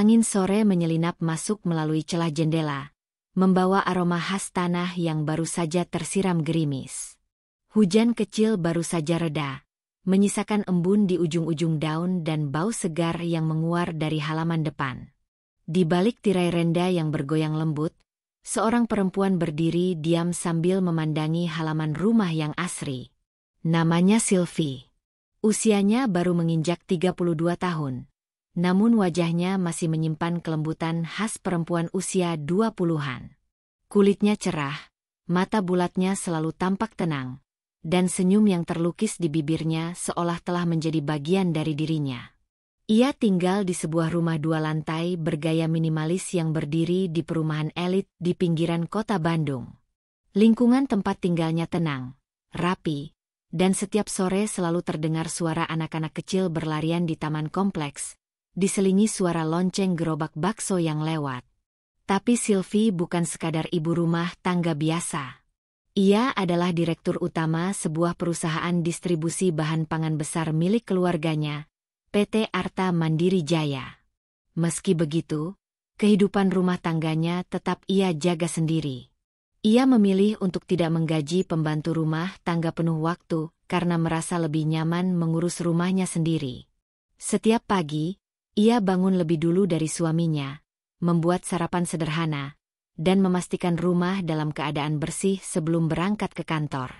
Angin sore menyelinap masuk melalui celah jendela, membawa aroma khas tanah yang baru saja tersiram gerimis. Hujan kecil baru saja reda, menyisakan embun di ujung-ujung daun dan bau segar yang menguar dari halaman depan. Di balik tirai renda yang bergoyang lembut, seorang perempuan berdiri diam sambil memandangi halaman rumah yang asri. Namanya Sylvie. Usianya baru menginjak 32 tahun. Namun wajahnya masih menyimpan kelembutan khas perempuan usia 20-an. Kulitnya cerah, mata bulatnya selalu tampak tenang, dan senyum yang terlukis di bibirnya seolah telah menjadi bagian dari dirinya. Ia tinggal di sebuah rumah 2 lantai bergaya minimalis yang berdiri di perumahan elit di pinggiran kota Bandung. Lingkungan tempat tinggalnya tenang, rapi, dan setiap sore selalu terdengar suara anak-anak kecil berlarian di taman kompleks, diselingi suara lonceng gerobak bakso yang lewat. Tapi Sylvie bukan sekadar ibu rumah tangga biasa. Ia adalah direktur utama sebuah perusahaan distribusi bahan pangan besar milik keluarganya, PT Arta Mandiri Jaya. Meski begitu, kehidupan rumah tangganya tetap ia jaga sendiri. Ia memilih untuk tidak menggaji pembantu rumah tangga penuh waktu karena merasa lebih nyaman mengurus rumahnya sendiri. Setiap pagi, ia bangun lebih dulu dari suaminya, membuat sarapan sederhana, dan memastikan rumah dalam keadaan bersih sebelum berangkat ke kantor.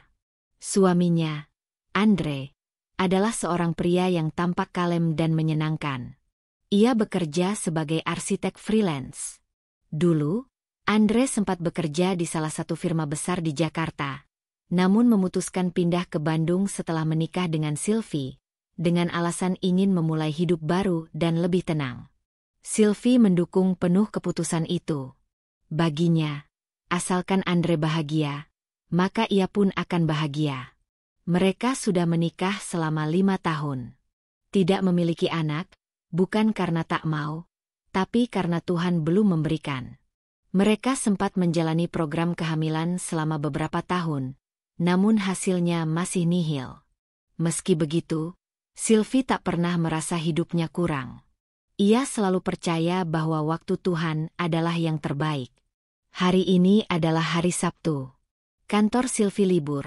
Suaminya, Andre, adalah seorang pria yang tampak kalem dan menyenangkan. Ia bekerja sebagai arsitek freelance. Dulu, Andre sempat bekerja di salah satu firma besar di Jakarta, namun memutuskan pindah ke Bandung setelah menikah dengan Sylvie, dengan alasan ingin memulai hidup baru dan lebih tenang. Sylvie mendukung penuh keputusan itu. Baginya, asalkan Andre bahagia, maka ia pun akan bahagia. Mereka sudah menikah selama 5 tahun. Tidak memiliki anak, bukan karena tak mau, tapi karena Tuhan belum memberikan. Mereka sempat menjalani program kehamilan selama beberapa tahun, namun hasilnya masih nihil. Meski begitu, Sylvie tak pernah merasa hidupnya kurang. Ia selalu percaya bahwa waktu Tuhan adalah yang terbaik. Hari ini adalah hari Sabtu. Kantor Sylvie libur,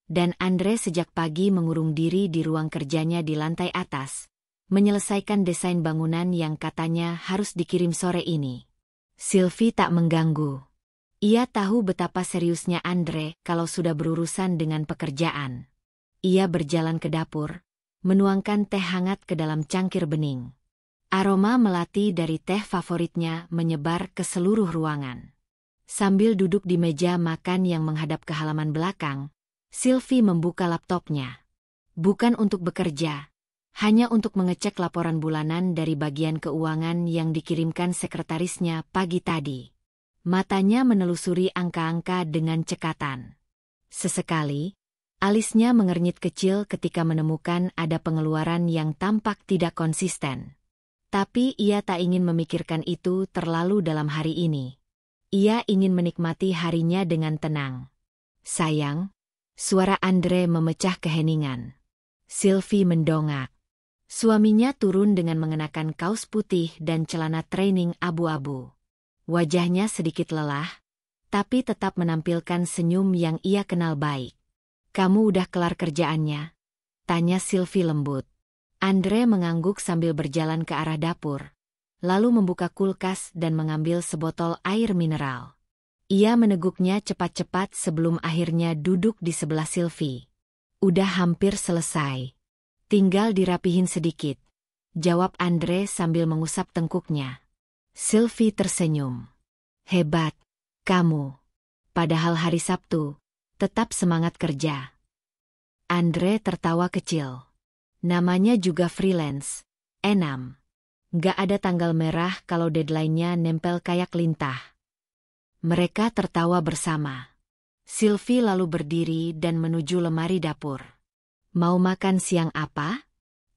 dan Andre sejak pagi mengurung diri di ruang kerjanya di lantai atas, menyelesaikan desain bangunan yang katanya harus dikirim sore ini. Sylvie tak mengganggu. Ia tahu betapa seriusnya Andre kalau sudah berurusan dengan pekerjaan. Ia berjalan ke dapur, menuangkan teh hangat ke dalam cangkir bening. Aroma melati dari teh favoritnya menyebar ke seluruh ruangan. Sambil duduk di meja makan yang menghadap ke halaman belakang, Sylvie membuka laptopnya. Bukan untuk bekerja, hanya untuk mengecek laporan bulanan dari bagian keuangan yang dikirimkan sekretarisnya pagi tadi. Matanya menelusuri angka-angka dengan cekatan. Sesekali, alisnya mengernyit kecil ketika menemukan ada pengeluaran yang tampak tidak konsisten. Tapi ia tak ingin memikirkan itu terlalu dalam hari ini. Ia ingin menikmati harinya dengan tenang. Sayang, suara Andre memecah keheningan. Sylvie mendongak. Suaminya turun dengan mengenakan kaos putih dan celana training abu-abu. Wajahnya sedikit lelah, tapi tetap menampilkan senyum yang ia kenal baik. "Kamu udah kelar kerjaannya?" tanya Sylvie lembut. Andre mengangguk sambil berjalan ke arah dapur, lalu membuka kulkas dan mengambil sebotol air mineral. Ia meneguknya cepat-cepat sebelum akhirnya duduk di sebelah Sylvie. "Udah hampir selesai. Tinggal dirapihin sedikit," jawab Andre sambil mengusap tengkuknya. Sylvie tersenyum. "Hebat, kamu. Padahal hari Sabtu, tetap semangat kerja." Andre tertawa kecil. Namanya juga freelance, enam. Gak ada tanggal merah kalau deadline-nya nempel kayak lintah. Mereka tertawa bersama. Sylvie lalu berdiri dan menuju lemari dapur. "Mau makan siang apa?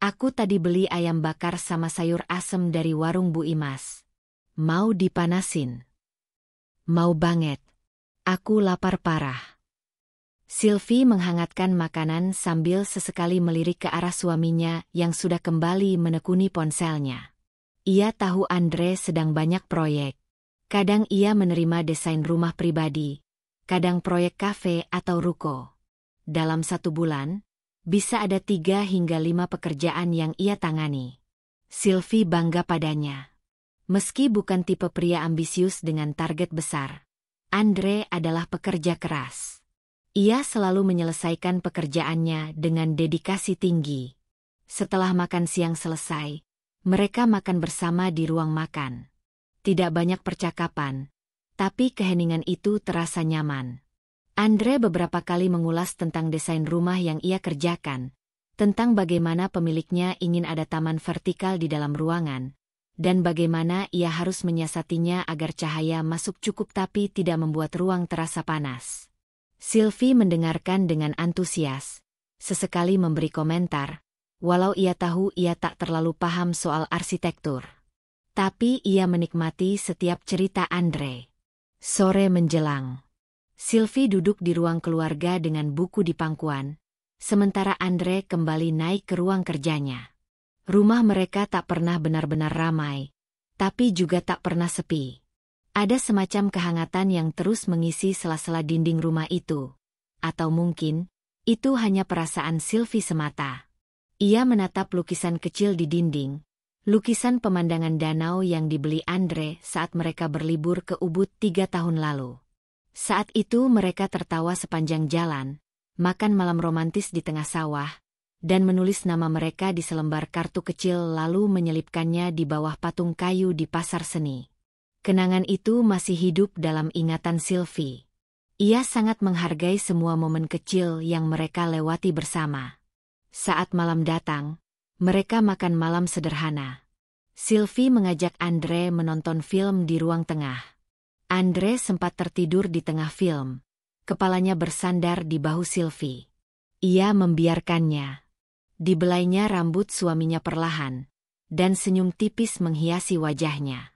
Aku tadi beli ayam bakar sama sayur asem dari warung Bu Imas. Mau dipanasin?" "Mau banget. Aku lapar parah." Sylvie menghangatkan makanan sambil sesekali melirik ke arah suaminya yang sudah kembali menekuni ponselnya. Ia tahu Andre sedang banyak proyek. Kadang ia menerima desain rumah pribadi, kadang proyek kafe atau ruko. Dalam 1 bulan, bisa ada 3 hingga 5 pekerjaan yang ia tangani. Sylvie bangga padanya. Meski bukan tipe pria ambisius dengan target besar, Andre adalah pekerja keras. Ia selalu menyelesaikan pekerjaannya dengan dedikasi tinggi. Setelah makan siang selesai, mereka makan bersama di ruang makan. Tidak banyak percakapan, tapi keheningan itu terasa nyaman. Andre beberapa kali mengulas tentang desain rumah yang ia kerjakan, tentang bagaimana pemiliknya ingin ada taman vertikal di dalam ruangan, dan bagaimana ia harus menyiasatinya agar cahaya masuk cukup tapi tidak membuat ruang terasa panas. Sylvie mendengarkan dengan antusias, sesekali memberi komentar, walau ia tahu ia tak terlalu paham soal arsitektur. Tapi ia menikmati setiap cerita Andre. Sore menjelang. Sylvie duduk di ruang keluarga dengan buku di pangkuan, sementara Andre kembali naik ke ruang kerjanya. Rumah mereka tak pernah benar-benar ramai, tapi juga tak pernah sepi. Ada semacam kehangatan yang terus mengisi sela-sela dinding rumah itu. Atau mungkin, itu hanya perasaan Sylvie semata. Ia menatap lukisan kecil di dinding, lukisan pemandangan danau yang dibeli Andre saat mereka berlibur ke Ubud 3 tahun lalu. Saat itu mereka tertawa sepanjang jalan, makan malam romantis di tengah sawah, dan menulis nama mereka di selembar kartu kecil lalu menyelipkannya di bawah patung kayu di pasar seni. Kenangan itu masih hidup dalam ingatan Sylvie. Ia sangat menghargai semua momen kecil yang mereka lewati bersama. Saat malam datang, mereka makan malam sederhana. Sylvie mengajak Andre menonton film di ruang tengah. Andre sempat tertidur di tengah film. Kepalanya bersandar di bahu Sylvie. Ia membiarkannya. Dibelainya rambut suaminya perlahan, dan senyum tipis menghiasi wajahnya.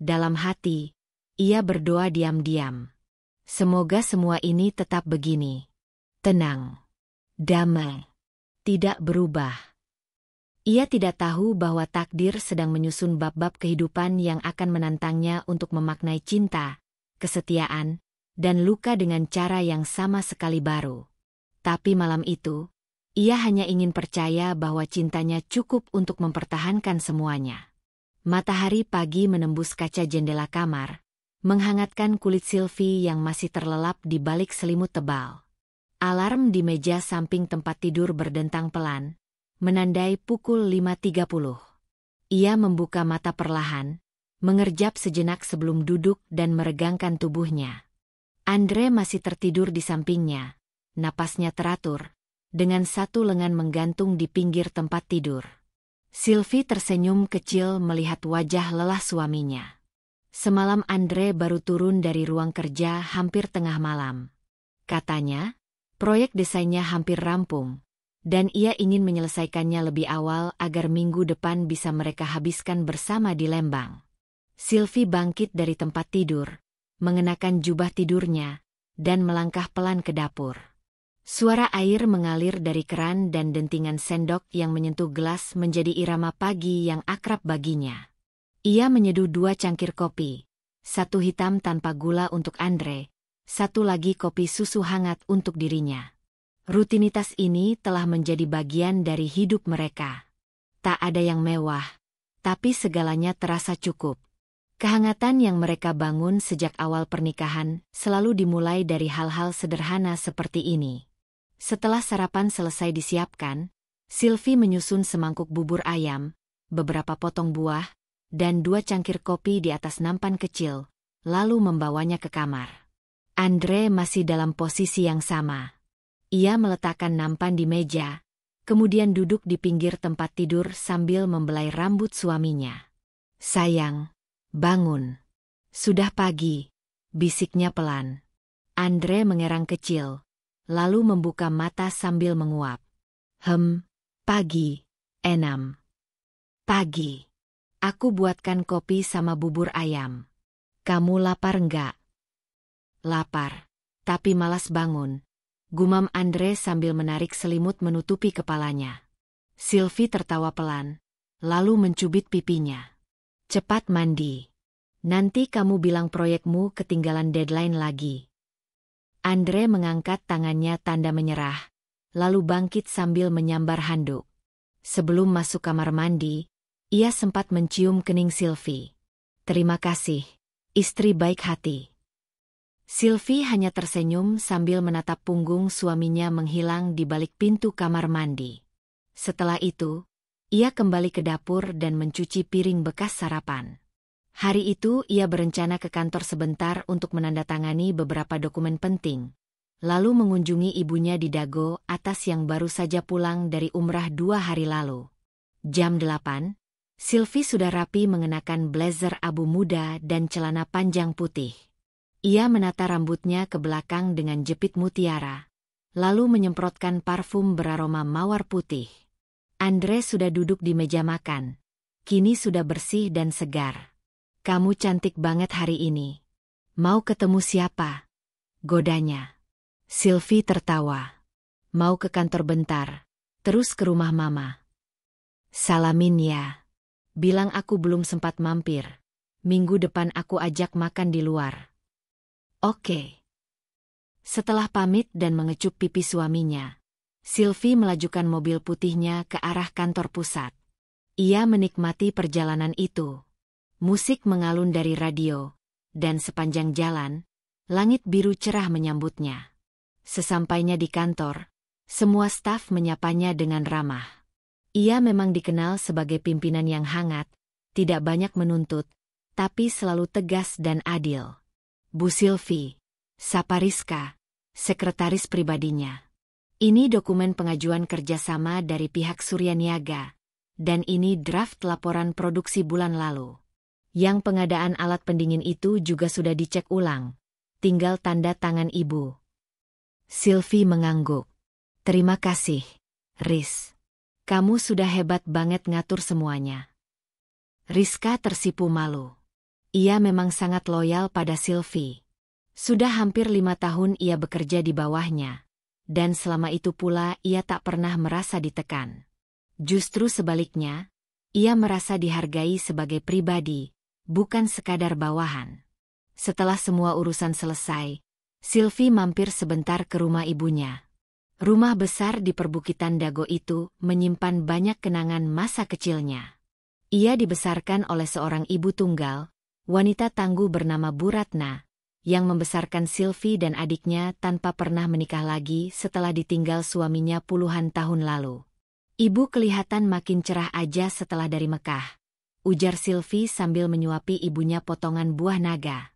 Dalam hati, ia berdoa diam-diam. Semoga semua ini tetap begini. Tenang. Damai. Tidak berubah. Ia tidak tahu bahwa takdir sedang menyusun bab-bab kehidupan yang akan menantangnya untuk memaknai cinta, kesetiaan, dan luka dengan cara yang sama sekali baru. Tapi malam itu, ia hanya ingin percaya bahwa cintanya cukup untuk mempertahankan semuanya. Matahari pagi menembus kaca jendela kamar, menghangatkan kulit Sylvie yang masih terlelap di balik selimut tebal. Alarm di meja samping tempat tidur berdentang pelan, menandai pukul 5.30. Ia membuka mata perlahan, mengerjap sejenak sebelum duduk dan meregangkan tubuhnya. Andre masih tertidur di sampingnya, napasnya teratur, dengan satu lengan menggantung di pinggir tempat tidur. Sylvie tersenyum kecil melihat wajah lelah suaminya. Semalam Andre baru turun dari ruang kerja hampir tengah malam. Katanya, proyek desainnya hampir rampung, dan ia ingin menyelesaikannya lebih awal agar minggu depan bisa mereka habiskan bersama di Lembang. Sylvie bangkit dari tempat tidur, mengenakan jubah tidurnya, dan melangkah pelan ke dapur. Suara air mengalir dari keran dan dentingan sendok yang menyentuh gelas menjadi irama pagi yang akrab baginya. Ia menyeduh 2 cangkir kopi, 1 hitam tanpa gula untuk Andre, 1 lagi kopi susu hangat untuk dirinya. Rutinitas ini telah menjadi bagian dari hidup mereka. Tak ada yang mewah, tapi segalanya terasa cukup. Kehangatan yang mereka bangun sejak awal pernikahan selalu dimulai dari hal-hal sederhana seperti ini. Setelah sarapan selesai disiapkan, Sylvie menyusun semangkuk bubur ayam, beberapa potong buah, dan 2 cangkir kopi di atas nampan kecil, lalu membawanya ke kamar. Andre masih dalam posisi yang sama. Ia meletakkan nampan di meja, kemudian duduk di pinggir tempat tidur sambil membelai rambut suaminya. "Sayang, bangun. Sudah pagi," bisiknya pelan. Andre mengerang kecil, lalu membuka mata sambil menguap. Pagi, Enam. Pagi. Aku buatkan kopi sama bubur ayam. Kamu lapar enggak?" "Lapar, tapi malas bangun," gumam Andre sambil menarik selimut menutupi kepalanya. Sylvie tertawa pelan, lalu mencubit pipinya. Cepat mandi. Nanti kamu bilang proyekmu ketinggalan deadline lagi. Andre mengangkat tangannya tanda menyerah, lalu bangkit sambil menyambar handuk. Sebelum masuk kamar mandi, ia sempat mencium kening Sylvie. Terima kasih, istri baik hati. Sylvie hanya tersenyum sambil menatap punggung suaminya menghilang di balik pintu kamar mandi. Setelah itu, ia kembali ke dapur dan mencuci piring bekas sarapan. Hari itu ia berencana ke kantor sebentar untuk menandatangani beberapa dokumen penting, lalu mengunjungi ibunya di Dago Atas yang baru saja pulang dari umrah 2 hari lalu. Jam 8, Sylvie sudah rapi mengenakan blazer abu muda dan celana panjang putih. Ia menata rambutnya ke belakang dengan jepit mutiara, lalu menyemprotkan parfum beraroma mawar putih. Andre sudah duduk di meja makan. Kini sudah bersih dan segar. Kamu cantik banget hari ini. Mau ketemu siapa? Godanya. Sylvie tertawa. Mau ke kantor bentar, terus ke rumah mama. Salamin ya. Bilang aku belum sempat mampir. Minggu depan aku ajak makan di luar. Oke. Setelah pamit dan mengecup pipi suaminya, Sylvie melajukan mobil putihnya ke arah kantor pusat. Ia menikmati perjalanan itu. Musik mengalun dari radio, dan sepanjang jalan, langit biru cerah menyambutnya. Sesampainya di kantor, semua staf menyapanya dengan ramah. Ia memang dikenal sebagai pimpinan yang hangat, tidak banyak menuntut, tapi selalu tegas dan adil. Bu Sylvie, sapa Rizka, sekretaris pribadinya. Ini dokumen pengajuan kerjasama dari pihak Suryaniaga, dan ini draft laporan produksi bulan lalu. Yang pengadaan alat pendingin itu juga sudah dicek ulang. Tinggal tanda tangan ibu. Sylvie mengangguk. Terima kasih, Riz. Kamu sudah hebat banget ngatur semuanya. Rizka tersipu malu. Ia memang sangat loyal pada Sylvie. Sudah hampir 5 tahun ia bekerja di bawahnya. Dan selama itu pula ia tak pernah merasa ditekan. Justru sebaliknya, ia merasa dihargai sebagai pribadi, bukan sekadar bawahan. Setelah semua urusan selesai, Sylvie mampir sebentar ke rumah ibunya. Rumah besar di perbukitan Dago itu menyimpan banyak kenangan masa kecilnya. Ia dibesarkan oleh seorang ibu tunggal, wanita tangguh bernama Bu Ratna, yang membesarkan Sylvie dan adiknya tanpa pernah menikah lagi setelah ditinggal suaminya puluhan tahun lalu. Ibu kelihatan makin cerah aja setelah dari Mekah, ujar Sylvie sambil menyuapi ibunya potongan buah naga.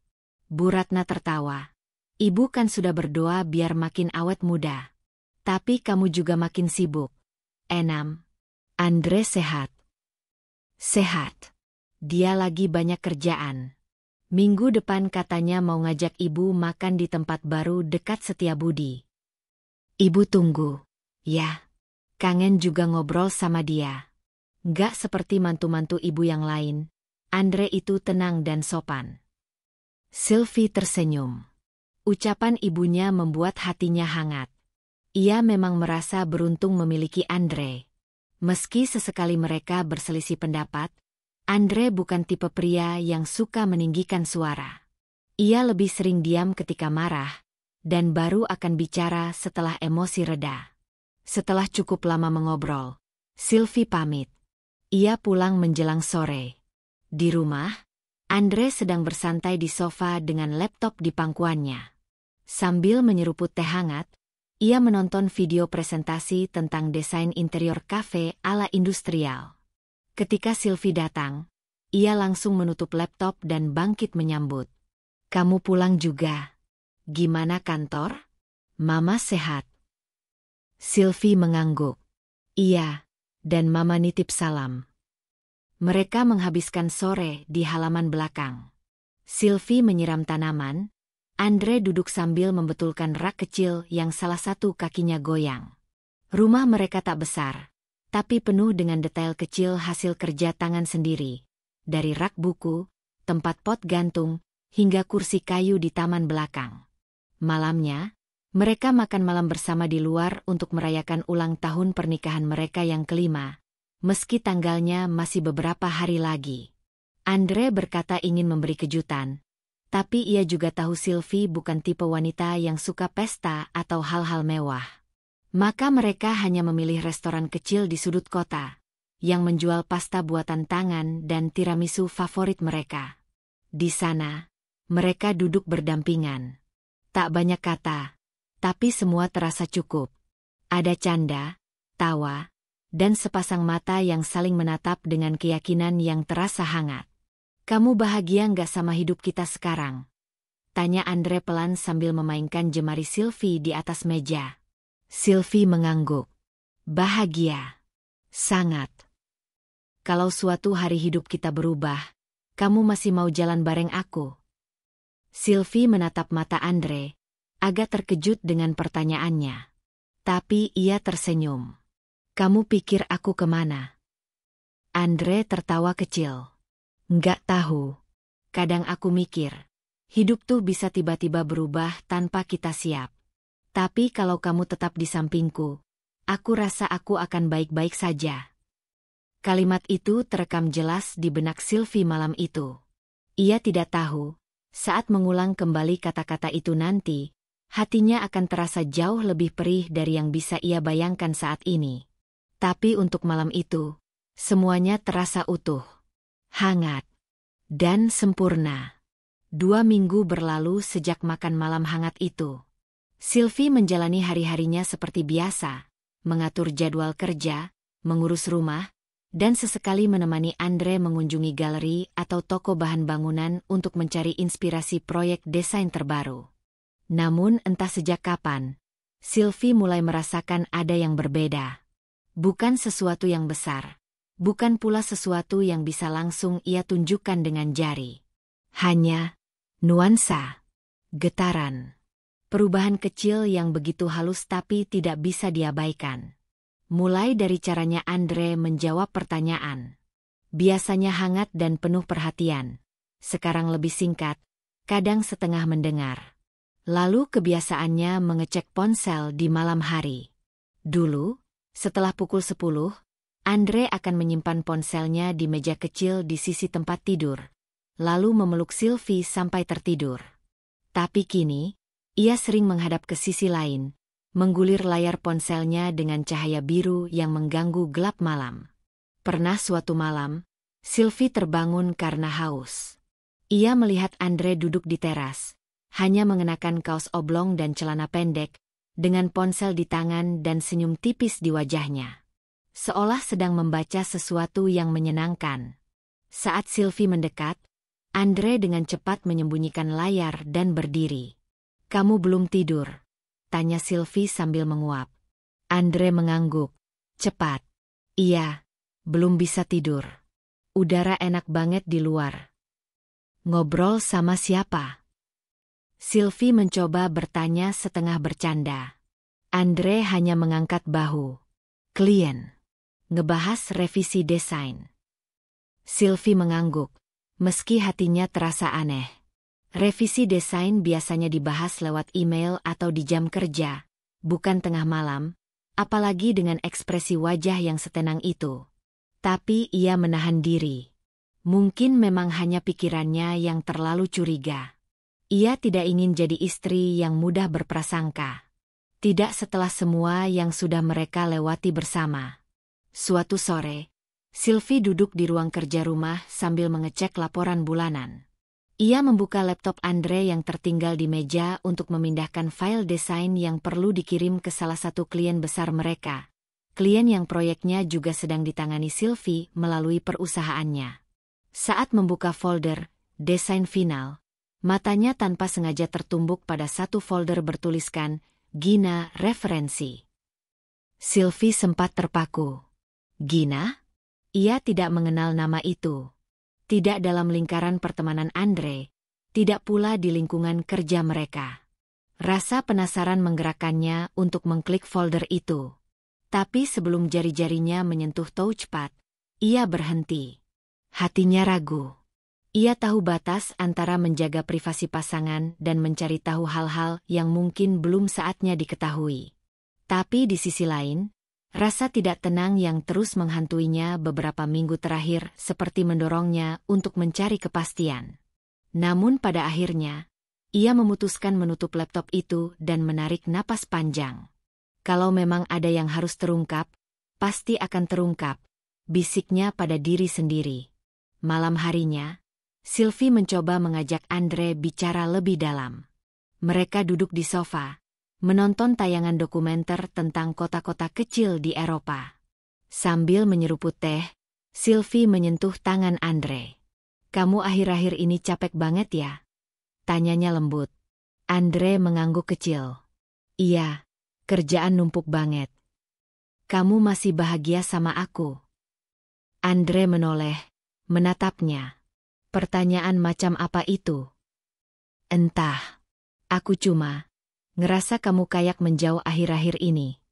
Bu Ratna tertawa. Ibu kan sudah berdoa biar makin awet muda. Tapi kamu juga makin sibuk. Enam. Andre sehat. Sehat. Dia lagi banyak kerjaan. Minggu depan katanya mau ngajak ibu makan di tempat baru dekat Setiabudi. Ibu tunggu. Ya. Kangen juga ngobrol sama dia. Nggak seperti mantu-mantu ibu yang lain. Andre itu tenang dan sopan. Sylvie tersenyum. Ucapan ibunya membuat hatinya hangat. Ia memang merasa beruntung memiliki Andre. Meski sesekali mereka berselisih pendapat, Andre bukan tipe pria yang suka meninggikan suara. Ia lebih sering diam ketika marah, dan baru akan bicara setelah emosi reda. Setelah cukup lama mengobrol, Sylvie pamit. Ia pulang menjelang sore. Di rumah, Andre sedang bersantai di sofa dengan laptop di pangkuannya. Sambil menyeruput teh hangat, ia menonton video presentasi tentang desain interior kafe ala industrial. Ketika Sylvie datang, ia langsung menutup laptop dan bangkit menyambut. Kamu pulang juga? Gimana kantor? Mama sehat? Sylvie mengangguk. Iya, dan Mama nitip salam. Mereka menghabiskan sore di halaman belakang. Sylvie menyiram tanaman, Andre duduk sambil membetulkan rak kecil yang salah satu kakinya goyang. Rumah mereka tak besar, tapi penuh dengan detail kecil hasil kerja tangan sendiri. Dari rak buku, tempat pot gantung, hingga kursi kayu di taman belakang. Malamnya, mereka makan malam bersama di luar untuk merayakan ulang tahun pernikahan mereka yang kelima, meski tanggalnya masih beberapa hari lagi. Andre berkata ingin memberi kejutan, tapi ia juga tahu Sylvie bukan tipe wanita yang suka pesta atau hal-hal mewah. Maka mereka hanya memilih restoran kecil di sudut kota, yang menjual pasta buatan tangan dan tiramisu favorit mereka. Di sana, mereka duduk berdampingan. Tak banyak kata, tapi semua terasa cukup. Ada canda, tawa, dan sepasang mata yang saling menatap dengan keyakinan yang terasa hangat. "Kamu bahagia nggak sama hidup kita sekarang?" tanya Andre pelan sambil memainkan jemari Sylvie di atas meja. Sylvie mengangguk. "Bahagia. Sangat. Kalau suatu hari hidup kita berubah, kamu masih mau jalan bareng aku?" Sylvie menatap mata Andre, agak terkejut dengan pertanyaannya. Tapi ia tersenyum. "Kamu pikir aku kemana?" Andre tertawa kecil. "Nggak tahu. Kadang aku mikir, hidup tuh bisa tiba-tiba berubah tanpa kita siap. Tapi kalau kamu tetap di sampingku, aku rasa aku akan baik-baik saja." Kalimat itu terekam jelas di benak Sylvie malam itu. Ia tidak tahu, saat mengulang kembali kata-kata itu nanti, hatinya akan terasa jauh lebih perih dari yang bisa ia bayangkan saat ini. Tapi untuk malam itu, semuanya terasa utuh, hangat, dan sempurna. 2 minggu berlalu sejak makan malam hangat itu. Sylvie menjalani hari-harinya seperti biasa, mengatur jadwal kerja, mengurus rumah, dan sesekali menemani Andre mengunjungi galeri atau toko bahan bangunan untuk mencari inspirasi proyek desain terbaru. Namun entah sejak kapan, Sylvie mulai merasakan ada yang berbeda. Bukan sesuatu yang besar. Bukan pula sesuatu yang bisa langsung ia tunjukkan dengan jari. Hanya nuansa, getaran, perubahan kecil yang begitu halus tapi tidak bisa diabaikan. Mulai dari caranya Andre menjawab pertanyaan. Biasanya hangat dan penuh perhatian. Sekarang lebih singkat, kadang setengah mendengar. Lalu kebiasaannya mengecek ponsel di malam hari. Dulu, setelah pukul 10, Andre akan menyimpan ponselnya di meja kecil di sisi tempat tidur, lalu memeluk Sylvie sampai tertidur. Tapi kini, ia sering menghadap ke sisi lain, menggulir layar ponselnya dengan cahaya biru yang mengganggu gelap malam. Pernah suatu malam, Sylvie terbangun karena haus. Ia melihat Andre duduk di teras, hanya mengenakan kaos oblong dan celana pendek, dengan ponsel di tangan dan senyum tipis di wajahnya. Seolah sedang membaca sesuatu yang menyenangkan. Saat Sylvie mendekat, Andre dengan cepat menyembunyikan layar dan berdiri. "Kamu belum tidur?" tanya Sylvie sambil menguap. Andre mengangguk. "Cepat." "Iya, belum bisa tidur. Udara enak banget di luar." "Ngobrol sama siapa?" Sylvie mencoba bertanya setengah bercanda. Andre hanya mengangkat bahu. "Klien. Ngebahas revisi desain." Sylvie mengangguk, meski hatinya terasa aneh. Revisi desain biasanya dibahas lewat email atau di jam kerja, bukan tengah malam, apalagi dengan ekspresi wajah yang setenang itu. Tapi ia menahan diri. Mungkin memang hanya pikirannya yang terlalu curiga. Ia tidak ingin jadi istri yang mudah berprasangka. Tidak setelah semua yang sudah mereka lewati bersama. Suatu sore, Sylvie duduk di ruang kerja rumah sambil mengecek laporan bulanan. Ia membuka laptop Andre yang tertinggal di meja untuk memindahkan file desain yang perlu dikirim ke salah satu klien besar mereka. Klien yang proyeknya juga sedang ditangani Sylvie melalui perusahaannya. Saat membuka folder desain final, matanya tanpa sengaja tertumbuk pada satu folder bertuliskan Gina referensi. Sylvie sempat terpaku. Gina? Ia tidak mengenal nama itu. Tidak dalam lingkaran pertemanan Andre, tidak pula di lingkungan kerja mereka. Rasa penasaran menggerakkannya untuk mengklik folder itu. Tapi sebelum jari-jarinya menyentuh touchpad, ia berhenti. Hatinya ragu. Ia tahu batas antara menjaga privasi pasangan dan mencari tahu hal-hal yang mungkin belum saatnya diketahui. Tapi di sisi lain, Rasa tidak tenang yang terus menghantuinya beberapa minggu terakhir seperti mendorongnya untuk mencari kepastian. Namun pada akhirnya, ia memutuskan menutup laptop itu dan menarik napas panjang. Kalau memang ada yang harus terungkap, pasti akan terungkap, bisiknya pada diri sendiri. Malam harinya, Sylvie mencoba mengajak Andre bicara lebih dalam. Mereka duduk di sofa, menonton tayangan dokumenter tentang kota-kota kecil di Eropa. Sambil menyeruput teh, Sylvie menyentuh tangan Andre. "Kamu akhir-akhir ini capek banget ya?" tanyanya lembut. Andre mengangguk kecil. "Iya, kerjaan numpuk banget." "Kamu masih bahagia sama aku?" Andre menoleh, menatapnya. "Pertanyaan macam apa itu?" "Entah. Aku cuma ngerasa kamu kayak menjauh akhir-akhir ini."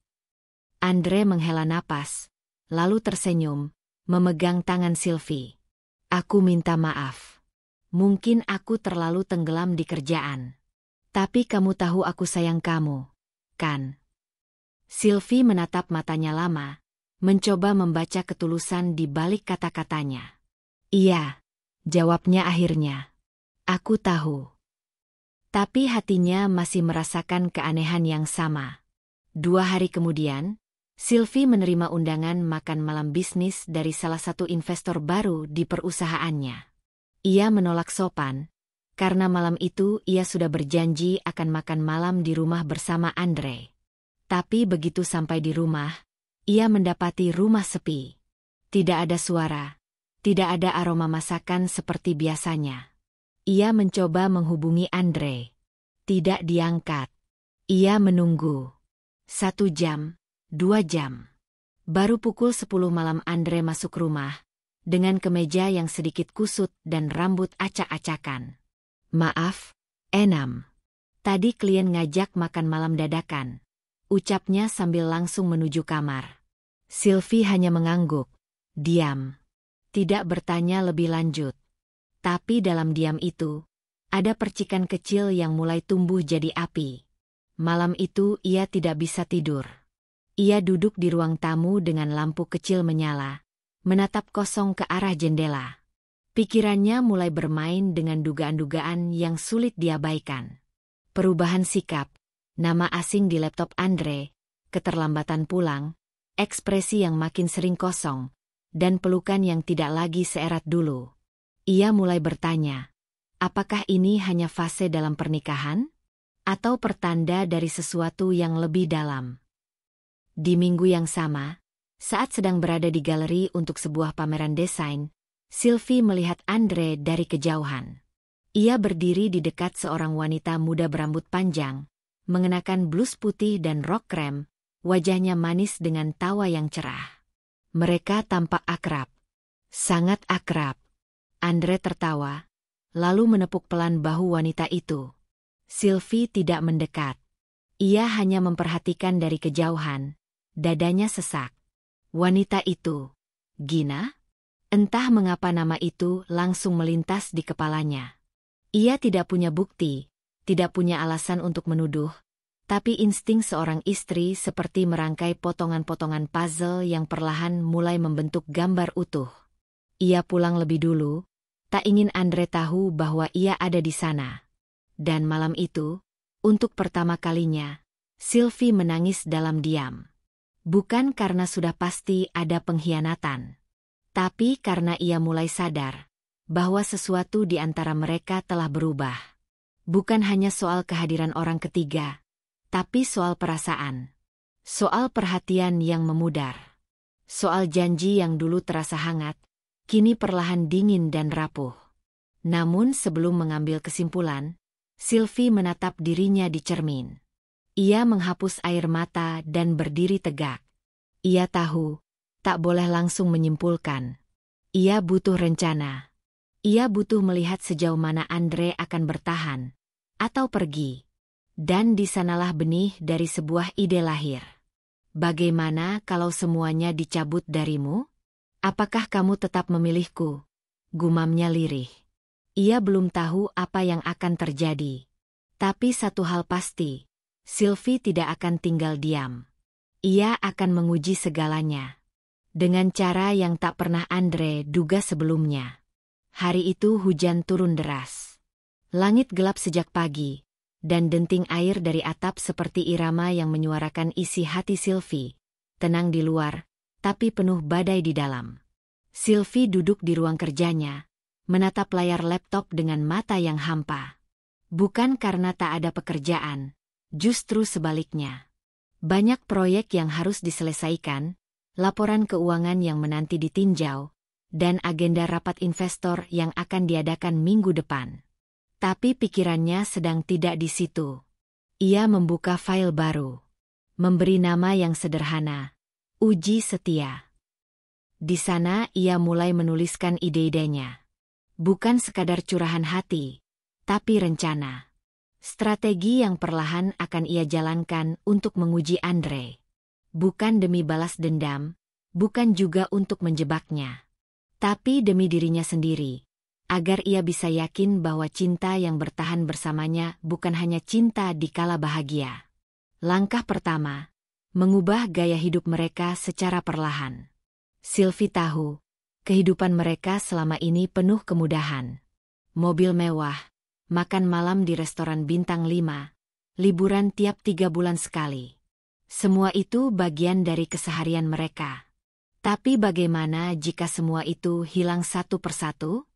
Andre menghela napas, lalu tersenyum, memegang tangan Sylvie. "Aku minta maaf. Mungkin aku terlalu tenggelam di kerjaan. Tapi kamu tahu aku sayang kamu, kan?" Sylvie menatap matanya lama, mencoba membaca ketulusan di balik kata-katanya. "Iya," jawabnya akhirnya. "Aku tahu." Tapi hatinya masih merasakan keanehan yang sama. 2 hari kemudian, Sylvie menerima undangan makan malam bisnis dari salah satu investor baru di perusahaannya. Ia menolak sopan, karena malam itu ia sudah berjanji akan makan malam di rumah bersama Andre. Tapi begitu sampai di rumah, ia mendapati rumah sepi. Tidak ada suara, tidak ada aroma masakan seperti biasanya. Ia mencoba menghubungi Andre. Tidak diangkat. Ia menunggu. 1 jam, 2 jam. Baru pukul 10 malam Andre masuk rumah, dengan kemeja yang sedikit kusut dan rambut acak-acakan. "Maaf, Enam. Tadi klien ngajak makan malam dadakan," ucapnya sambil langsung menuju kamar. Sylvie hanya mengangguk, diam. Tidak bertanya lebih lanjut. Tapi dalam diam itu, ada percikan kecil yang mulai tumbuh jadi api. Malam itu ia tidak bisa tidur. Ia duduk di ruang tamu dengan lampu kecil menyala, menatap kosong ke arah jendela. Pikirannya mulai bermain dengan dugaan-dugaan yang sulit diabaikan. Perubahan sikap, nama asing di laptop Andre, keterlambatan pulang, ekspresi yang makin sering kosong, dan pelukan yang tidak lagi seerat dulu. Ia mulai bertanya, apakah ini hanya fase dalam pernikahan? Atau pertanda dari sesuatu yang lebih dalam? Di minggu yang sama, saat sedang berada di galeri untuk sebuah pameran desain, Sylvie melihat Andre dari kejauhan. Ia berdiri di dekat seorang wanita muda berambut panjang, mengenakan blus putih dan rok krem, wajahnya manis dengan tawa yang cerah. Mereka tampak akrab. Sangat akrab. Andre tertawa, lalu menepuk pelan bahu wanita itu. Sylvie tidak mendekat. Ia hanya memperhatikan dari kejauhan. Dadanya sesak. Wanita itu, Gina? Entah mengapa nama itu langsung melintas di kepalanya. Ia tidak punya bukti, tidak punya alasan untuk menuduh, tapi insting seorang istri seperti merangkai potongan-potongan puzzle yang perlahan mulai membentuk gambar utuh. Ia pulang lebih dulu, tak ingin Andre tahu bahwa ia ada di sana. Dan malam itu, untuk pertama kalinya, Sylvie menangis dalam diam. Bukan karena sudah pasti ada pengkhianatan, tapi karena ia mulai sadar bahwa sesuatu di antara mereka telah berubah. Bukan hanya soal kehadiran orang ketiga, tapi soal perasaan. Soal perhatian yang memudar. Soal janji yang dulu terasa hangat, kini perlahan dingin dan rapuh. Namun sebelum mengambil kesimpulan, Sylvie menatap dirinya di cermin. Ia menghapus air mata dan berdiri tegak. Ia tahu, tak boleh langsung menyimpulkan. Ia butuh rencana. Ia butuh melihat sejauh mana Andre akan bertahan, atau pergi. Dan di sanalah benih dari sebuah ide lahir. Bagaimana kalau semuanya dicabut darimu? Apakah kamu tetap memilihku? Gumamnya lirih. Ia belum tahu apa yang akan terjadi. Tapi satu hal pasti, Sylvie tidak akan tinggal diam. Ia akan menguji segalanya. Dengan cara yang tak pernah Andre duga sebelumnya. Hari itu hujan turun deras. Langit gelap sejak pagi, dan denting air dari atap seperti irama yang menyuarakan isi hati Sylvie. Tenang di luar, tapi penuh badai di dalam. Sylvie duduk di ruang kerjanya, menatap layar laptop dengan mata yang hampa. Bukan karena tak ada pekerjaan, justru sebaliknya. Banyak proyek yang harus diselesaikan, laporan keuangan yang menanti ditinjau, dan agenda rapat investor yang akan diadakan minggu depan. Tapi pikirannya sedang tidak di situ. Ia membuka file baru. Memberi nama yang sederhana, Uji Setia. Di sana ia mulai menuliskan ide-idenya. Bukan sekadar curahan hati, tapi rencana. Strategi yang perlahan akan ia jalankan untuk menguji Andre. Bukan demi balas dendam, bukan juga untuk menjebaknya. Tapi demi dirinya sendiri, agar ia bisa yakin bahwa cinta yang bertahan bersamanya bukan hanya cinta di kala bahagia. Langkah pertama, mengubah gaya hidup mereka secara perlahan. Sylvie tahu, kehidupan mereka selama ini penuh kemudahan. Mobil mewah, makan malam di restoran bintang 5, liburan tiap 3 bulan sekali. Semua itu bagian dari keseharian mereka. Tapi bagaimana jika semua itu hilang satu persatu?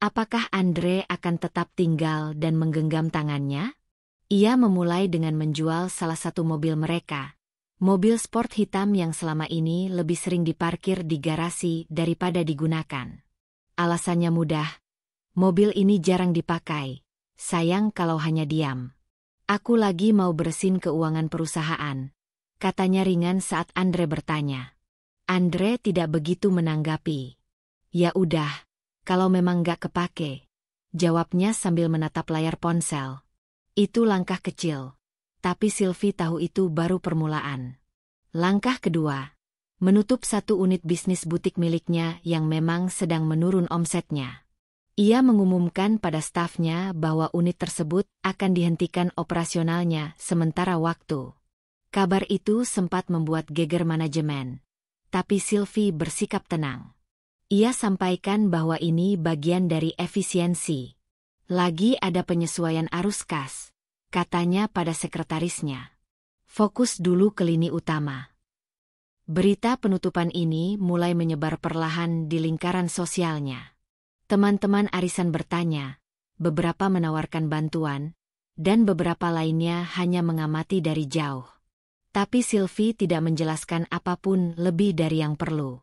Apakah Andre akan tetap tinggal dan menggenggam tangannya? Ia memulai dengan menjual salah satu mobil mereka. Mobil sport hitam yang selama ini lebih sering diparkir di garasi daripada digunakan. Alasannya mudah. Mobil ini jarang dipakai. Sayang kalau hanya diam. Aku lagi mau bersihin keuangan perusahaan, katanya ringan saat Andre bertanya. Andre tidak begitu menanggapi. Ya udah, kalau memang gak kepake, jawabnya sambil menatap layar ponsel. Itu langkah kecil, tapi Sylvie tahu itu baru permulaan. Langkah kedua, menutup satu unit bisnis butik miliknya yang memang sedang menurun omsetnya. Ia mengumumkan pada stafnya bahwa unit tersebut akan dihentikan operasionalnya sementara waktu. Kabar itu sempat membuat geger manajemen. Tapi Sylvie bersikap tenang. Ia sampaikan bahwa ini bagian dari efisiensi. Lagi ada penyesuaian arus kas, katanya pada sekretarisnya. Fokus dulu ke lini utama. Berita penutupan ini mulai menyebar perlahan di lingkaran sosialnya. Teman-teman arisan bertanya, beberapa menawarkan bantuan, dan beberapa lainnya hanya mengamati dari jauh. Tapi Sylvie tidak menjelaskan apapun lebih dari yang perlu.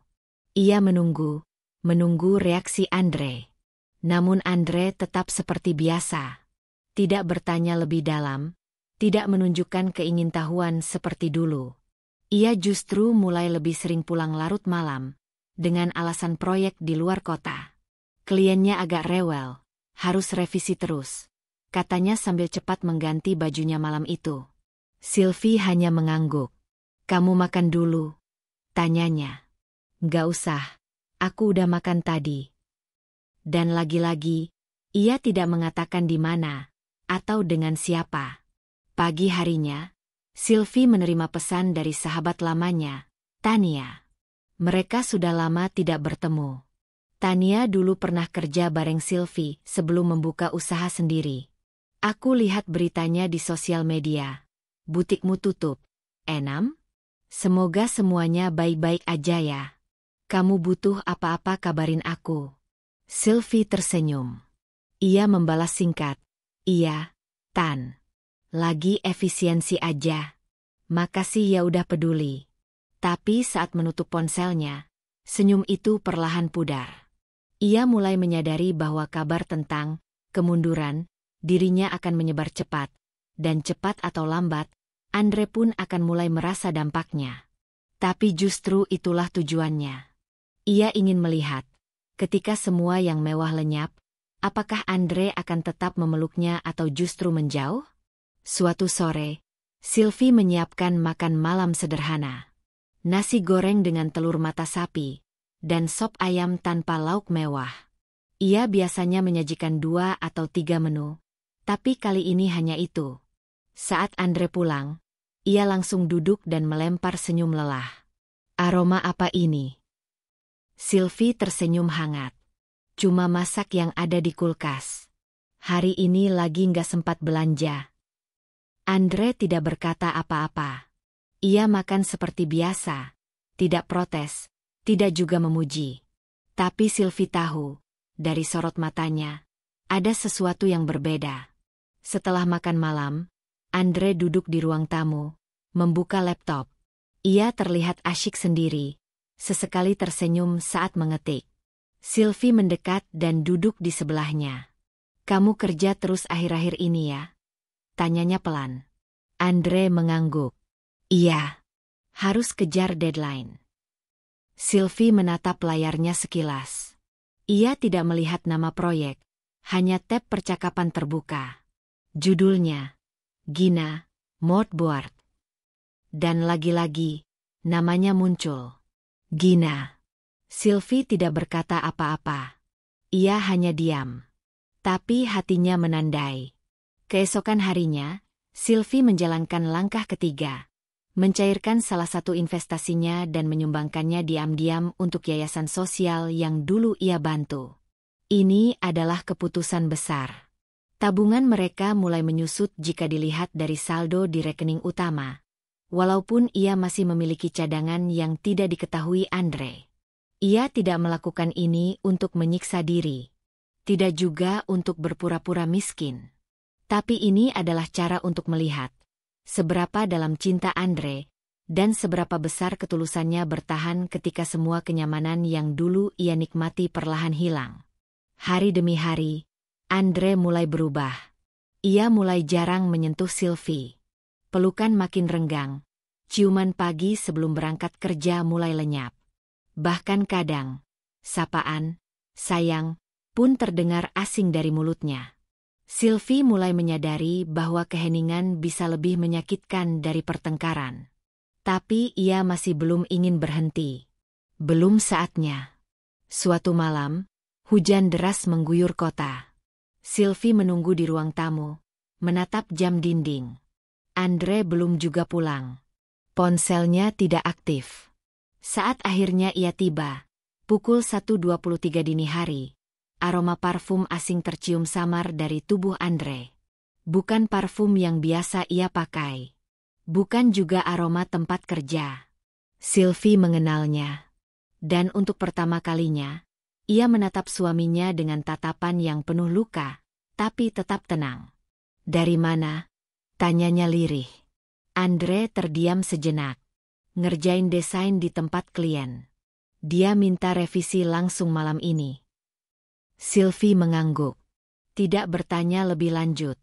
Ia menunggu reaksi Andre. Namun Andre tetap seperti biasa. Tidak bertanya lebih dalam, tidak menunjukkan keingintahuan seperti dulu. Ia justru mulai lebih sering pulang larut malam, dengan alasan proyek di luar kota. Kliennya agak rewel, harus revisi terus, katanya sambil cepat mengganti bajunya malam itu. Sylvie hanya mengangguk. Kamu makan dulu? Tanyanya. Nggak usah, aku udah makan tadi. Dan lagi-lagi, ia tidak mengatakan di mana, atau dengan siapa. Pagi harinya, Sylvie menerima pesan dari sahabat lamanya, Tania. Mereka sudah lama tidak bertemu. Tania dulu pernah kerja bareng Sylvie sebelum membuka usaha sendiri. Aku lihat beritanya di sosial media. Butikmu tutup. Enam? Semoga semuanya baik-baik aja ya. Kamu butuh apa-apa kabarin aku. Sylvie tersenyum. Ia membalas singkat. Iya, Tan. Lagi efisiensi aja. Makasih ya udah peduli. Tapi saat menutup ponselnya, senyum itu perlahan pudar. Ia mulai menyadari bahwa kabar tentang kemunduran dirinya akan menyebar cepat. Dan cepat atau lambat, Andre pun akan mulai merasa dampaknya. Tapi justru itulah tujuannya. Ia ingin melihat, ketika semua yang mewah lenyap, apakah Andre akan tetap memeluknya atau justru menjauh? Suatu sore, Sylvie menyiapkan makan malam sederhana. Nasi goreng dengan telur mata sapi, dan sop ayam tanpa lauk mewah. Ia biasanya menyajikan 2 atau 3 menu, tapi kali ini hanya itu. Saat Andre pulang, ia langsung duduk dan melempar senyum lelah. Aroma apa ini? Sylvie tersenyum hangat. Cuma masak yang ada di kulkas. Hari ini lagi nggak sempat belanja. Andre tidak berkata apa-apa. Ia makan seperti biasa, tidak protes, tidak juga memuji. Tapi Sylvie tahu, dari sorot matanya, ada sesuatu yang berbeda. Setelah makan malam, Andre duduk di ruang tamu, membuka laptop. Ia terlihat asyik sendiri, sesekali tersenyum saat mengetik. Sylvie mendekat dan duduk di sebelahnya. Kamu kerja terus akhir-akhir ini ya? Tanyanya pelan. Andre mengangguk. Iya. Harus kejar deadline. Sylvie menatap layarnya sekilas. Ia tidak melihat nama proyek, hanya tab percakapan terbuka. Judulnya, Gina, Mood Board. Dan lagi-lagi, namanya muncul. Gina. Sylvie tidak berkata apa-apa. Ia hanya diam. Tapi hatinya menandai. Keesokan harinya, Sylvie menjalankan langkah ketiga. Mencairkan salah satu investasinya dan menyumbangkannya diam-diam untuk yayasan sosial yang dulu ia bantu. Ini adalah keputusan besar. Tabungan mereka mulai menyusut jika dilihat dari saldo di rekening utama. Walaupun ia masih memiliki cadangan yang tidak diketahui Andre. Ia tidak melakukan ini untuk menyiksa diri. Tidak juga untuk berpura-pura miskin. Tapi ini adalah cara untuk melihat seberapa dalam cinta Andre dan seberapa besar ketulusannya bertahan ketika semua kenyamanan yang dulu ia nikmati perlahan hilang. Hari demi hari, Andre mulai berubah. Ia mulai jarang menyentuh Sylvie. Pelukan makin renggang. Ciuman pagi sebelum berangkat kerja mulai lenyap. Bahkan kadang, sapaan, sayang, pun terdengar asing dari mulutnya. Sylvie mulai menyadari bahwa keheningan bisa lebih menyakitkan dari pertengkaran. Tapi ia masih belum ingin berhenti. Belum saatnya. Suatu malam, hujan deras mengguyur kota. Sylvie menunggu di ruang tamu, menatap jam dinding. Andre belum juga pulang. Ponselnya tidak aktif. Saat akhirnya ia tiba, pukul 1.23 dini hari, aroma parfum asing tercium samar dari tubuh Andre. Bukan parfum yang biasa ia pakai. Bukan juga aroma tempat kerja. Sylvie mengenalnya. Dan untuk pertama kalinya, ia menatap suaminya dengan tatapan yang penuh luka, tapi tetap tenang. Dari mana? Tanyanya lirih. Andre terdiam sejenak. Ngerjain desain di tempat klien. Dia minta revisi langsung malam ini. Sylvie mengangguk. Tidak bertanya lebih lanjut.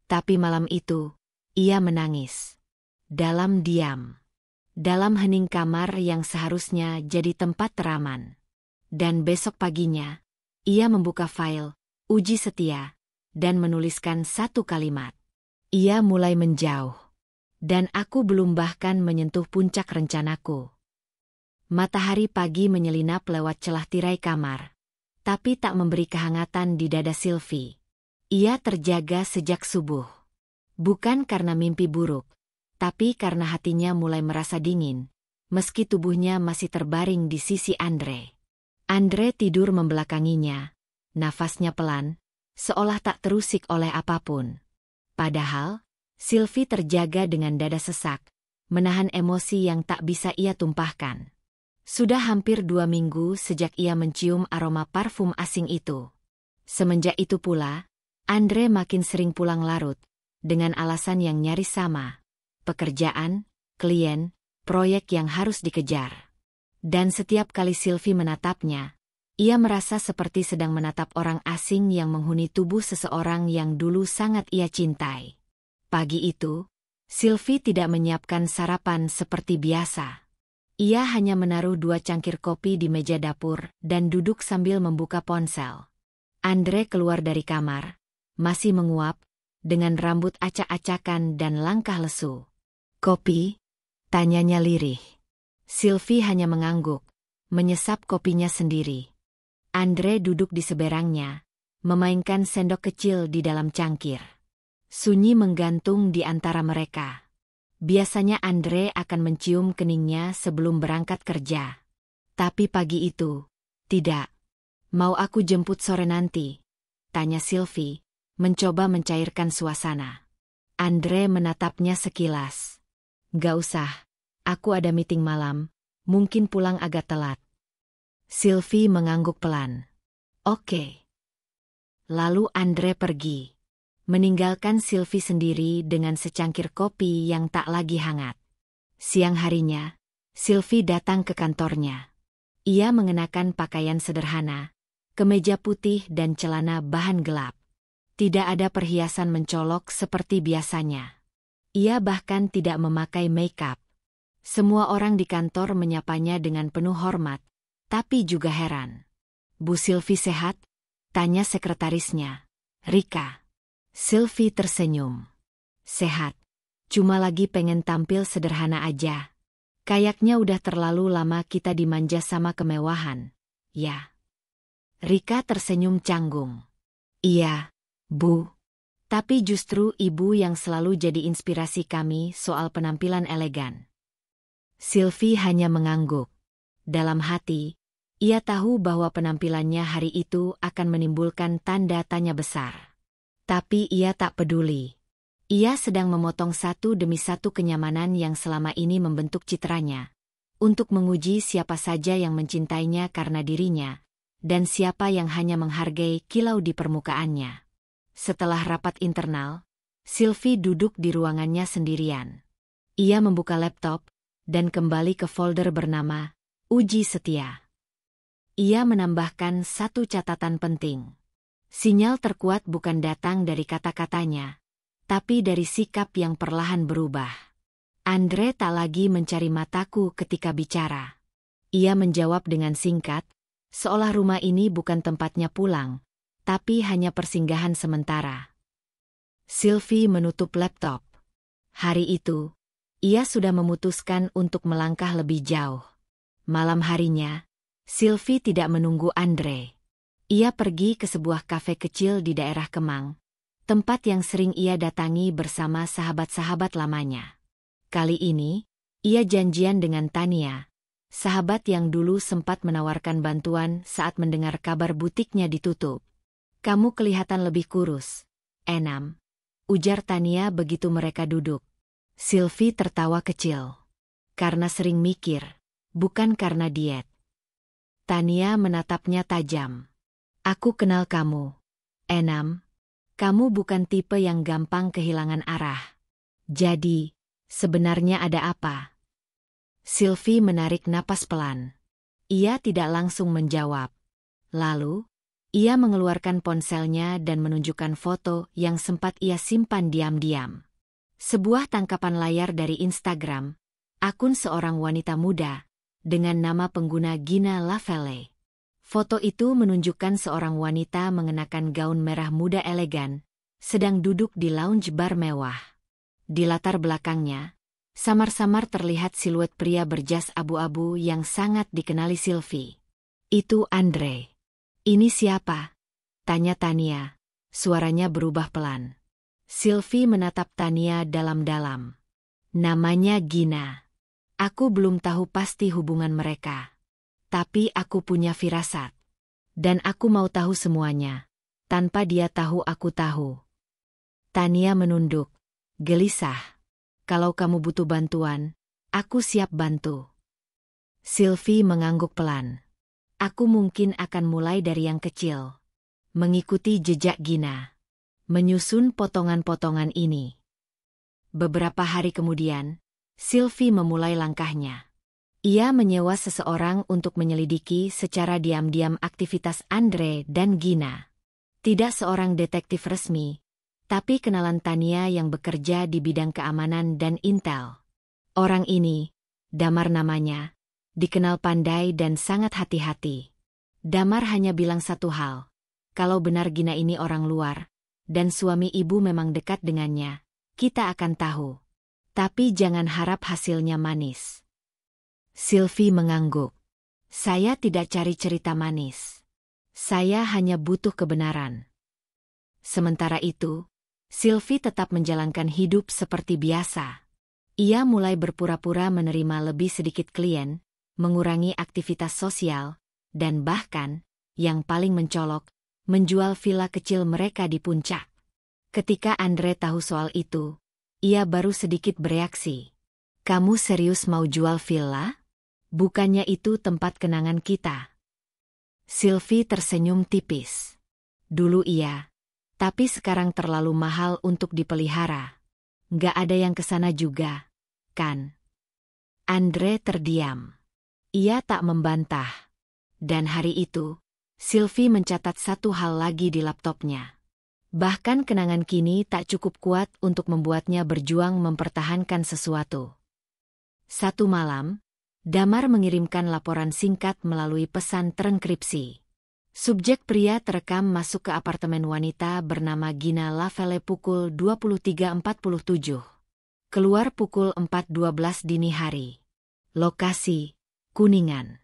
Tapi malam itu, ia menangis. Dalam diam. Dalam hening kamar yang seharusnya jadi tempat teraman. Dan besok paginya, ia membuka file, uji setia, dan menuliskan satu kalimat. Ia mulai menjauh. Dan aku belum bahkan menyentuh puncak rencanaku. Matahari pagi menyelinap lewat celah tirai kamar, tapi tak memberi kehangatan di dada Sylvie. Ia terjaga sejak subuh. Bukan karena mimpi buruk, tapi karena hatinya mulai merasa dingin, meski tubuhnya masih terbaring di sisi Andre. Andre tidur membelakanginya, nafasnya pelan, seolah tak terusik oleh apapun. Padahal, Sylvie terjaga dengan dada sesak, menahan emosi yang tak bisa ia tumpahkan. Sudah hampir 2 minggu sejak ia mencium aroma parfum asing itu. Semenjak itu pula, Andre makin sering pulang larut, dengan alasan yang nyaris sama. Pekerjaan, klien, proyek yang harus dikejar. Dan setiap kali Sylvie menatapnya, ia merasa seperti sedang menatap orang asing yang menghuni tubuh seseorang yang dulu sangat ia cintai. Pagi itu, Sylvie tidak menyiapkan sarapan seperti biasa. Ia hanya menaruh 2 cangkir kopi di meja dapur dan duduk sambil membuka ponsel. Andre keluar dari kamar, masih menguap, dengan rambut acak-acakan dan langkah lesu. Kopi? Tanyanya lirih. Sylvie hanya mengangguk, menyesap kopinya sendiri. Andre duduk di seberangnya, memainkan sendok kecil di dalam cangkir. Sunyi menggantung di antara mereka. Biasanya Andre akan mencium keningnya sebelum berangkat kerja. Tapi pagi itu, tidak. Mau aku jemput sore nanti? Tanya Sylvie, mencoba mencairkan suasana. Andre menatapnya sekilas. Gak usah, aku ada meeting malam, mungkin pulang agak telat. Sylvie mengangguk pelan. Oke. Lalu Andre pergi, meninggalkan Sylvie sendiri dengan secangkir kopi yang tak lagi hangat. Siang harinya, Sylvie datang ke kantornya. Ia mengenakan pakaian sederhana, kemeja putih dan celana bahan gelap. Tidak ada perhiasan mencolok seperti biasanya. Ia bahkan tidak memakai make-up. Semua orang di kantor menyapanya dengan penuh hormat, tapi juga heran. Bu Sylvie sehat? Tanya sekretarisnya, Rika. Sylvie tersenyum. Sehat. Cuma lagi pengen tampil sederhana aja. Kayaknya udah terlalu lama kita dimanja sama kemewahan, ya. Rika tersenyum canggung. Iya, Bu. Tapi justru ibu yang selalu jadi inspirasi kami soal penampilan elegan. Sylvie hanya mengangguk. Dalam hati, ia tahu bahwa penampilannya hari itu akan menimbulkan tanda tanya besar. Tapi ia tak peduli. Ia sedang memotong satu demi satu kenyamanan yang selama ini membentuk citranya, untuk menguji siapa saja yang mencintainya karena dirinya, dan siapa yang hanya menghargai kilau di permukaannya. Setelah rapat internal, Sylvie duduk di ruangannya sendirian. Ia membuka laptop, dan kembali ke folder bernama Uji Setia. Ia menambahkan satu catatan penting. Sinyal terkuat bukan datang dari kata-katanya, tapi dari sikap yang perlahan berubah. Andre tak lagi mencari mataku ketika bicara. Ia menjawab dengan singkat, seolah rumah ini bukan tempatnya pulang, tapi hanya persinggahan sementara. Sylvie menutup laptop. Hari itu, ia sudah memutuskan untuk melangkah lebih jauh. Malam harinya, Sylvie tidak menunggu Andre. Ia pergi ke sebuah kafe kecil di daerah Kemang, tempat yang sering ia datangi bersama sahabat-sahabat lamanya. Kali ini, ia janjian dengan Tania, sahabat yang dulu sempat menawarkan bantuan saat mendengar kabar butiknya ditutup. Kamu kelihatan lebih kurus, Enam, ujar Tania begitu mereka duduk. Sylvie tertawa kecil. Karena sering mikir, bukan karena diet. Tania menatapnya tajam. Aku kenal kamu, Enam. Kamu bukan tipe yang gampang kehilangan arah. Jadi, sebenarnya ada apa? Sylvie menarik napas pelan. Ia tidak langsung menjawab. Lalu, ia mengeluarkan ponselnya dan menunjukkan foto yang sempat ia simpan diam-diam. Sebuah tangkapan layar dari Instagram, akun seorang wanita muda, dengan nama pengguna Gina Lavelle. Foto itu menunjukkan seorang wanita mengenakan gaun merah muda elegan, sedang duduk di lounge bar mewah. Di latar belakangnya, samar-samar terlihat siluet pria berjas abu-abu yang sangat dikenali Sylvie. Itu Andre. Ini siapa? Tanya Tania, suaranya berubah pelan. Sylvie menatap Tania dalam-dalam. Namanya Gina. Aku belum tahu pasti hubungan mereka. Tapi aku punya firasat. Dan aku mau tahu semuanya. Tanpa dia tahu aku tahu. Tania menunduk. Gelisah. Kalau kamu butuh bantuan, aku siap bantu. Sylvie mengangguk pelan. Aku mungkin akan mulai dari yang kecil. Mengikuti jejak Gina. Menyusun potongan-potongan ini. Beberapa hari kemudian, Sylvie memulai langkahnya. Ia menyewa seseorang untuk menyelidiki secara diam-diam aktivitas Andre dan Gina. Tidak seorang detektif resmi, tapi kenalan Tania yang bekerja di bidang keamanan dan intel. Orang ini, Damar namanya, dikenal pandai dan sangat hati-hati. Damar hanya bilang satu hal, kalau benar Gina ini orang luar, dan suami ibu memang dekat dengannya, kita akan tahu. Tapi jangan harap hasilnya manis. Sylvie mengangguk. Saya tidak cari cerita manis. Saya hanya butuh kebenaran. Sementara itu, Sylvie tetap menjalankan hidup seperti biasa. Ia mulai berpura-pura menerima lebih sedikit klien, mengurangi aktivitas sosial, dan bahkan, yang paling mencolok, menjual villa kecil mereka di puncak. Ketika Andre tahu soal itu, ia baru sedikit bereaksi. "Kamu serius mau jual villa? Bukannya itu tempat kenangan kita?" Sylvie tersenyum tipis. "Dulu iya, tapi sekarang terlalu mahal untuk dipelihara. Nggak ada yang kesana juga, kan?" Andre terdiam. Ia tak membantah. Dan hari itu, Sylvie mencatat satu hal lagi di laptopnya. Bahkan kenangan kini tak cukup kuat untuk membuatnya berjuang mempertahankan sesuatu. Satu malam, Damar mengirimkan laporan singkat melalui pesan terenkripsi. Subjek pria terekam masuk ke apartemen wanita bernama Gina Lavelle pukul 23.47. Keluar pukul 4.12 dini hari. Lokasi, Kuningan.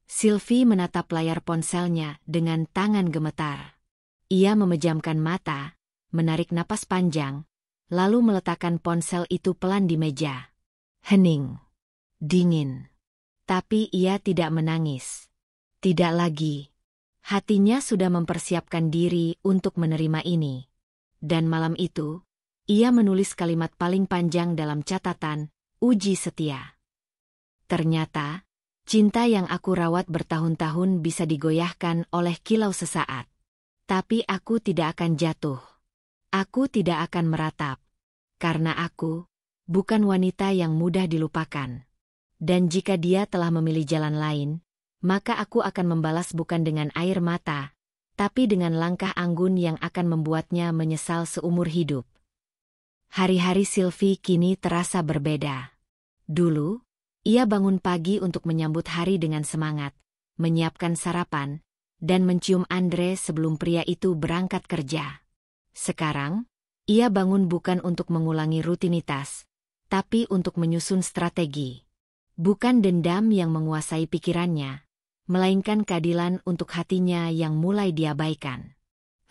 Sylvie menatap layar ponselnya dengan tangan gemetar. Ia memejamkan mata, menarik napas panjang, lalu meletakkan ponsel itu pelan di meja. Hening. Dingin. Tapi ia tidak menangis. Tidak lagi. Hatinya sudah mempersiapkan diri untuk menerima ini. Dan malam itu, ia menulis kalimat paling panjang dalam catatan, "Uji setia." Ternyata, cinta yang aku rawat bertahun-tahun bisa digoyahkan oleh kilau sesaat. Tapi aku tidak akan jatuh. Aku tidak akan meratap. Karena aku bukan wanita yang mudah dilupakan. Dan jika dia telah memilih jalan lain, maka aku akan membalas bukan dengan air mata, tapi dengan langkah anggun yang akan membuatnya menyesal seumur hidup. Hari-hari Sylvie kini terasa berbeda. Dulu, ia bangun pagi untuk menyambut hari dengan semangat, menyiapkan sarapan, dan mencium Andre sebelum pria itu berangkat kerja. Sekarang, ia bangun bukan untuk mengulangi rutinitas, tapi untuk menyusun strategi. Bukan dendam yang menguasai pikirannya, melainkan keadilan untuk hatinya yang mulai diabaikan.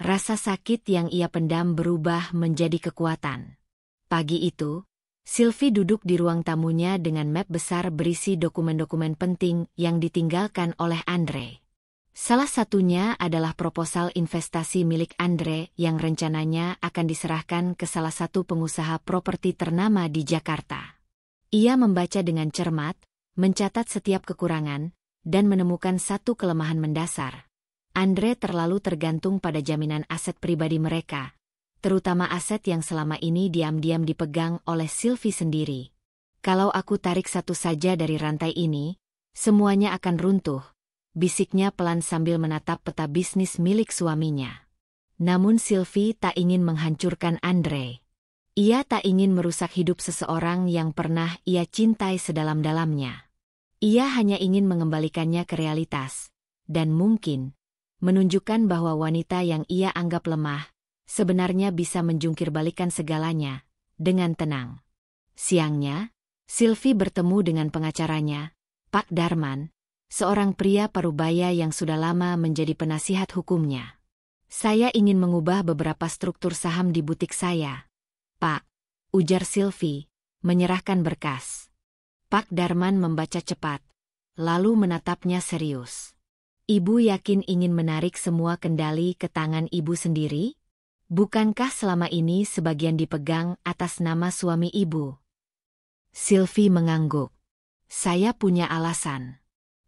Rasa sakit yang ia pendam berubah menjadi kekuatan. Pagi itu, Sylvie duduk di ruang tamunya dengan map besar berisi dokumen-dokumen penting yang ditinggalkan oleh Andre. Salah satunya adalah proposal investasi milik Andre yang rencananya akan diserahkan ke salah satu pengusaha properti ternama di Jakarta. Ia membaca dengan cermat, mencatat setiap kekurangan, dan menemukan satu kelemahan mendasar. Andre terlalu tergantung pada jaminan aset pribadi mereka, terutama aset yang selama ini diam-diam dipegang oleh Sylvie sendiri. "Kalau aku tarik satu saja dari rantai ini, semuanya akan runtuh," bisiknya pelan sambil menatap peta bisnis milik suaminya. Namun Sylvie tak ingin menghancurkan Andre. Ia tak ingin merusak hidup seseorang yang pernah ia cintai sedalam-dalamnya. Ia hanya ingin mengembalikannya ke realitas, dan mungkin menunjukkan bahwa wanita yang ia anggap lemah sebenarnya bisa menjungkirbalikkan segalanya dengan tenang. Siangnya, Sylvie bertemu dengan pengacaranya, Pak Darman, seorang pria parubaya yang sudah lama menjadi penasihat hukumnya. "Saya ingin mengubah beberapa struktur saham di butik saya, Pak," ujar Sylvie, menyerahkan berkas. Pak Darman membaca cepat, lalu menatapnya serius. "Ibu yakin ingin menarik semua kendali ke tangan ibu sendiri? Bukankah selama ini sebagian dipegang atas nama suami ibu?" Sylvie mengangguk. "Saya punya alasan.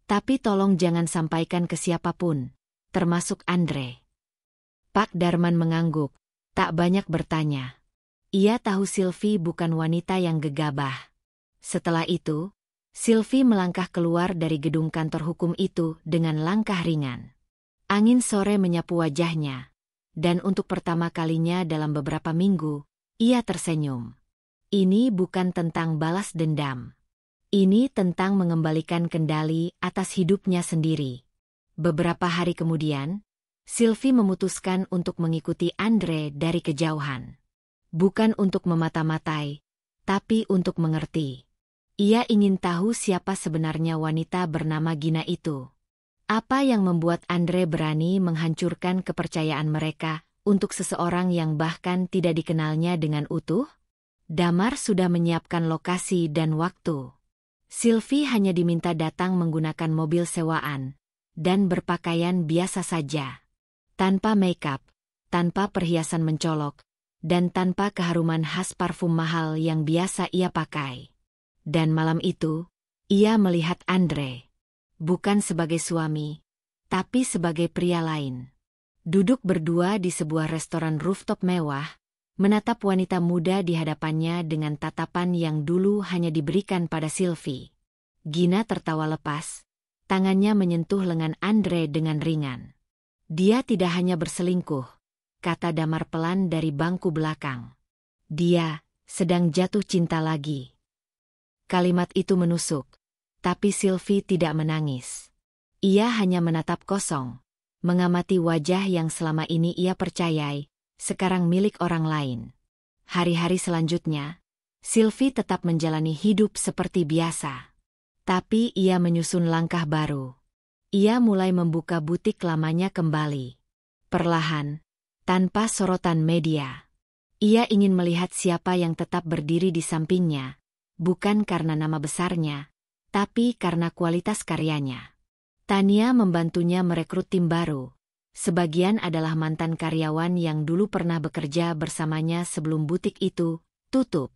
Tapi tolong jangan sampaikan ke siapapun, termasuk Andre." Pak Darman mengangguk, tak banyak bertanya. Ia tahu Sylvie bukan wanita yang gegabah. Setelah itu, Sylvie melangkah keluar dari gedung kantor hukum itu dengan langkah ringan. Angin sore menyapu wajahnya, dan untuk pertama kalinya dalam beberapa minggu, ia tersenyum. Ini bukan tentang balas dendam. Ini tentang mengembalikan kendali atas hidupnya sendiri. Beberapa hari kemudian, Sylvie memutuskan untuk mengikuti Andre dari kejauhan. Bukan untuk memata-matai, tapi untuk mengerti. Ia ingin tahu siapa sebenarnya wanita bernama Gina itu. Apa yang membuat Andre berani menghancurkan kepercayaan mereka untuk seseorang yang bahkan tidak dikenalnya dengan utuh? Damar sudah menyiapkan lokasi dan waktu. Sylvie hanya diminta datang menggunakan mobil sewaan dan berpakaian biasa saja. Tanpa makeup, tanpa perhiasan mencolok, dan tanpa keharuman khas parfum mahal yang biasa ia pakai. Dan malam itu, ia melihat Andre. Bukan sebagai suami, tapi sebagai pria lain. Duduk berdua di sebuah restoran rooftop mewah, menatap wanita muda di hadapannya dengan tatapan yang dulu hanya diberikan pada Sylvie. Gina tertawa lepas, tangannya menyentuh lengan Andre dengan ringan. Dia tidak hanya berselingkuh, kata Damar pelan dari bangku belakang. Dia sedang jatuh cinta lagi. Kalimat itu menusuk, tapi Sylvie tidak menangis. Ia hanya menatap kosong, mengamati wajah yang selama ini ia percayai, sekarang milik orang lain. Hari-hari selanjutnya, Sylvie tetap menjalani hidup seperti biasa. Tapi ia menyusun langkah baru. Ia mulai membuka butik lamanya kembali. Perlahan, tanpa sorotan media. Ia ingin melihat siapa yang tetap berdiri di sampingnya, bukan karena nama besarnya, tapi karena kualitas karyanya. Tania membantunya merekrut tim baru. Sebagian adalah mantan karyawan yang dulu pernah bekerja bersamanya sebelum butik itu tutup.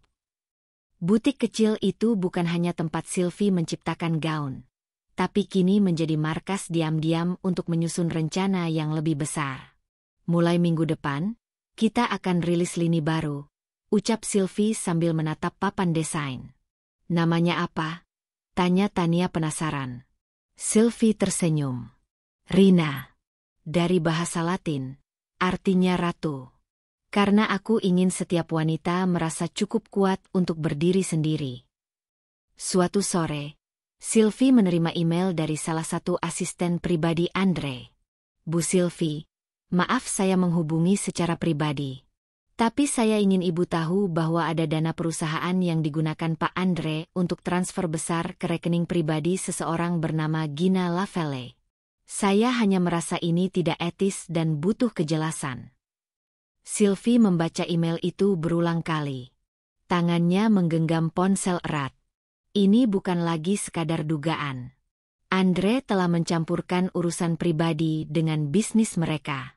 Butik kecil itu bukan hanya tempat Sylvie menciptakan gaun, tapi kini menjadi markas diam-diam untuk menyusun rencana yang lebih besar. Mulai minggu depan, kita akan rilis lini baru, ucap Sylvie sambil menatap papan desain. Namanya apa? Tanya Tania penasaran. Sylvie tersenyum. Rina. Dari bahasa Latin, artinya ratu. Karena aku ingin setiap wanita merasa cukup kuat untuk berdiri sendiri. Suatu sore, Sylvie menerima email dari salah satu asisten pribadi Andre. Bu Sylvie, maaf saya menghubungi secara pribadi. Tapi saya ingin ibu tahu bahwa ada dana perusahaan yang digunakan Pak Andre untuk transfer besar ke rekening pribadi seseorang bernama Gina Lavelle. Saya hanya merasa ini tidak etis dan butuh kejelasan. Sylvie membaca email itu berulang kali. Tangannya menggenggam ponsel erat. Ini bukan lagi sekadar dugaan. Andre telah mencampurkan urusan pribadi dengan bisnis mereka.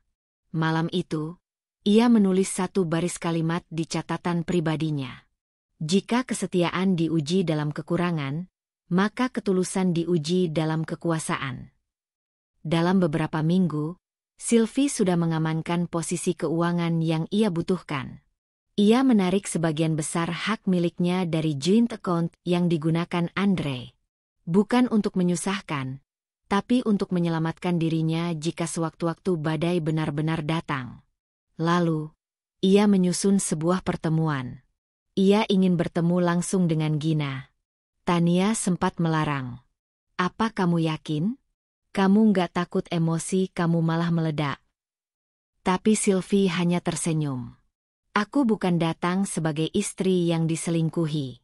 Malam itu, ia menulis satu baris kalimat di catatan pribadinya. Jika kesetiaan diuji dalam kekurangan, maka ketulusan diuji dalam kekuasaan. Dalam beberapa minggu, Sylvie sudah mengamankan posisi keuangan yang ia butuhkan. Ia menarik sebagian besar hak miliknya dari joint account yang digunakan Andre. Bukan untuk menyusahkan, tapi untuk menyelamatkan dirinya jika sewaktu-waktu badai benar-benar datang. Lalu, ia menyusun sebuah pertemuan. Ia ingin bertemu langsung dengan Gina. Tania sempat melarang. Apa kamu yakin? Kamu nggak takut emosi kamu malah meledak? Tapi Sylvie hanya tersenyum. Aku bukan datang sebagai istri yang diselingkuhi.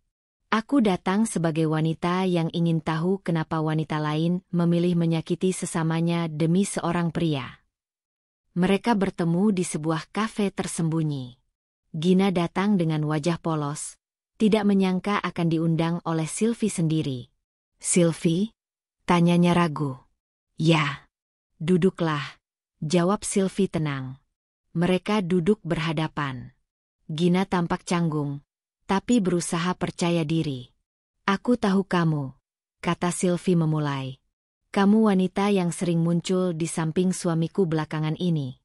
Aku datang sebagai wanita yang ingin tahu kenapa wanita lain memilih menyakiti sesamanya demi seorang pria. Mereka bertemu di sebuah kafe tersembunyi. Gina datang dengan wajah polos, tidak menyangka akan diundang oleh Sylvie sendiri. Sylvie? Tanyanya ragu. Ya. Duduklah, jawab Sylvie tenang. Mereka duduk berhadapan. Gina tampak canggung, tapi berusaha percaya diri. Aku tahu kamu, kata Sylvie memulai. Kamu wanita yang sering muncul di samping suamiku belakangan ini.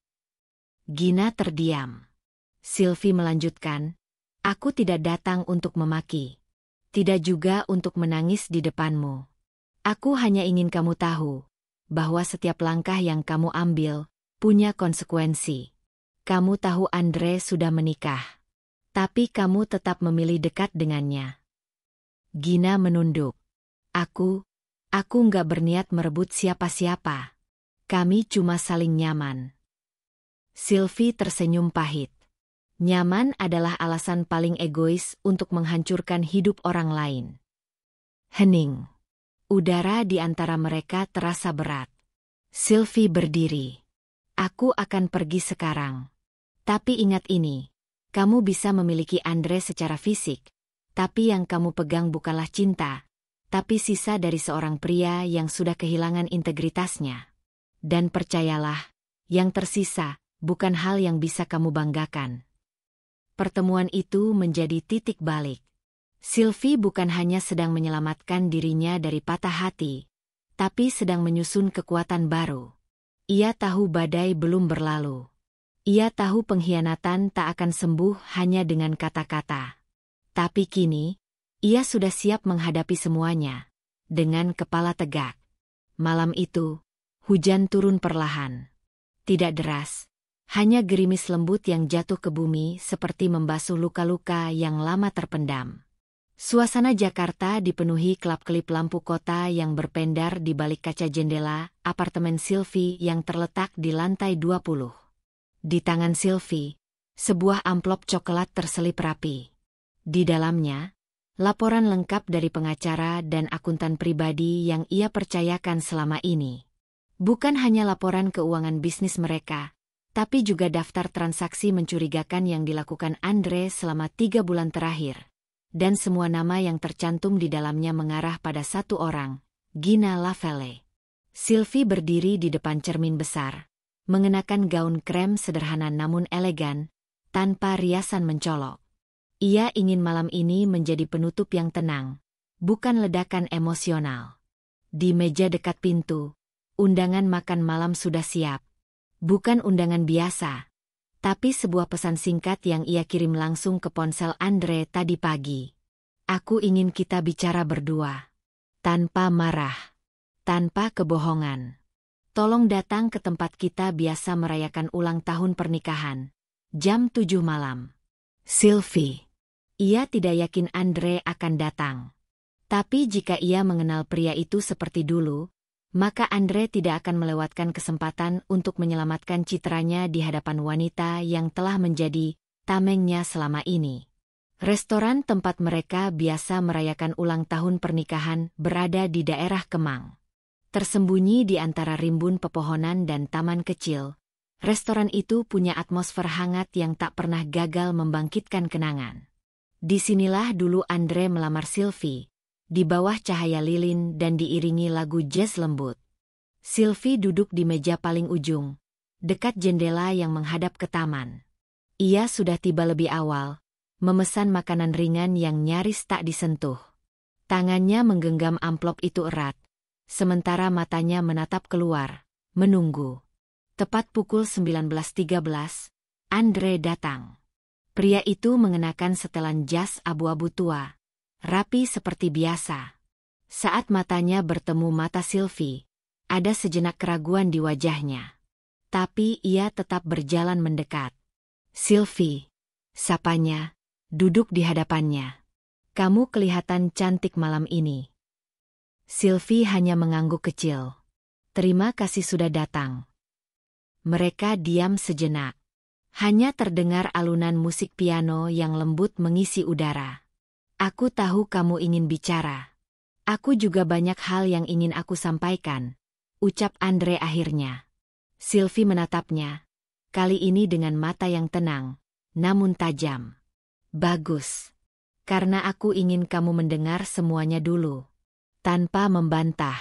Gina terdiam. Sylvie melanjutkan, aku tidak datang untuk memaki. Tidak juga untuk menangis di depanmu. Aku hanya ingin kamu tahu bahwa setiap langkah yang kamu ambil punya konsekuensi. Kamu tahu Andre sudah menikah, tapi kamu tetap memilih dekat dengannya. Gina menunduk. Aku nggak berniat merebut siapa-siapa. Kami cuma saling nyaman. Sylvie tersenyum pahit. Nyaman adalah alasan paling egois untuk menghancurkan hidup orang lain. Hening. Udara di antara mereka terasa berat. Sylvie berdiri. Aku akan pergi sekarang. Tapi ingat ini, Kamu bisa memiliki Andre secara fisik, tapi yang kamu pegang bukanlah cinta, tapi sisa dari seorang pria yang sudah kehilangan integritasnya. Dan percayalah, yang tersisa bukan hal yang bisa kamu banggakan. Pertemuan itu menjadi titik balik. Sylvie bukan hanya sedang menyelamatkan dirinya dari patah hati, tapi sedang menyusun kekuatan baru. Ia tahu badai belum berlalu. Ia tahu pengkhianatan tak akan sembuh hanya dengan kata-kata. Tapi kini, ia sudah siap menghadapi semuanya, dengan kepala tegak. Malam itu, hujan turun perlahan. Tidak deras, hanya gerimis lembut yang jatuh ke bumi seperti membasuh luka-luka yang lama terpendam. Suasana Jakarta dipenuhi kelap-kelip lampu kota yang berpendar di balik kaca jendela apartemen Sylvie yang terletak di lantai 20. Di tangan Sylvie, sebuah amplop coklat terselip rapi. Di dalamnya, laporan lengkap dari pengacara dan akuntan pribadi yang ia percayakan selama ini. Bukan hanya laporan keuangan bisnis mereka, tapi juga daftar transaksi mencurigakan yang dilakukan Andre selama 3 bulan terakhir. Dan semua nama yang tercantum di dalamnya mengarah pada satu orang, Gina Lavelle. Sylvie berdiri di depan cermin besar, mengenakan gaun krem sederhana namun elegan, tanpa riasan mencolok. Ia ingin malam ini menjadi penutup yang tenang, bukan ledakan emosional. Di meja dekat pintu, undangan makan malam sudah siap. Bukan undangan biasa, tapi sebuah pesan singkat yang ia kirim langsung ke ponsel Andre tadi pagi. Aku ingin kita bicara berdua. Tanpa marah. Tanpa kebohongan. Tolong datang ke tempat kita biasa merayakan ulang tahun pernikahan. Jam 7 malam. Sylvie. Ia tidak yakin Andre akan datang. Tapi jika ia mengenal pria itu seperti dulu, maka Andre tidak akan melewatkan kesempatan untuk menyelamatkan citranya di hadapan wanita yang telah menjadi tamengnya selama ini. Restoran tempat mereka biasa merayakan ulang tahun pernikahan berada di daerah Kemang. Tersembunyi di antara rimbun pepohonan dan taman kecil, restoran itu punya atmosfer hangat yang tak pernah gagal membangkitkan kenangan. Disinilah dulu Andre melamar Sylvie, di bawah cahaya lilin dan diiringi lagu jazz lembut. Sylvie duduk di meja paling ujung, dekat jendela yang menghadap ke taman. Ia sudah tiba lebih awal, memesan makanan ringan yang nyaris tak disentuh. Tangannya menggenggam amplop itu erat, sementara matanya menatap keluar, menunggu. Tepat pukul 19.13, Andre datang. Pria itu mengenakan setelan jas abu-abu tua, rapi seperti biasa. Saat matanya bertemu mata Sylvie, ada sejenak keraguan di wajahnya. Tapi ia tetap berjalan mendekat. Sylvie, sapanya, duduk di hadapannya. Kamu kelihatan cantik malam ini. Sylvie hanya mengangguk kecil. Terima kasih sudah datang. Mereka diam sejenak. Hanya terdengar alunan musik piano yang lembut mengisi udara. Aku tahu kamu ingin bicara. Aku juga banyak hal yang ingin aku sampaikan, ucap Andre akhirnya. Sylvie menatapnya, kali ini dengan mata yang tenang, namun tajam. Bagus. Karena aku ingin kamu mendengar semuanya dulu. Tanpa membantah.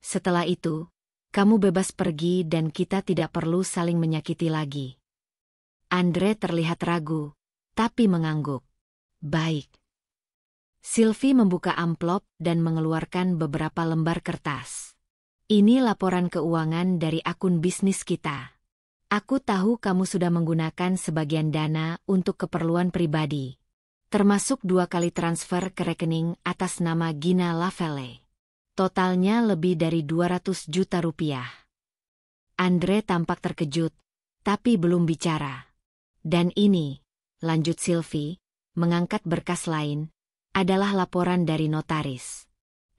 Setelah itu, kamu bebas pergi dan kita tidak perlu saling menyakiti lagi. Andre terlihat ragu, tapi mengangguk. Baik. Sylvie membuka amplop dan mengeluarkan beberapa lembar kertas. Ini laporan keuangan dari akun bisnis kita. Aku tahu kamu sudah menggunakan sebagian dana untuk keperluan pribadi. Termasuk 2 kali transfer ke rekening atas nama Gina Lavelle. Totalnya lebih dari 200 juta rupiah. Andre tampak terkejut, tapi belum bicara. Dan ini, lanjut Sylvie, mengangkat berkas lain, adalah laporan dari notaris.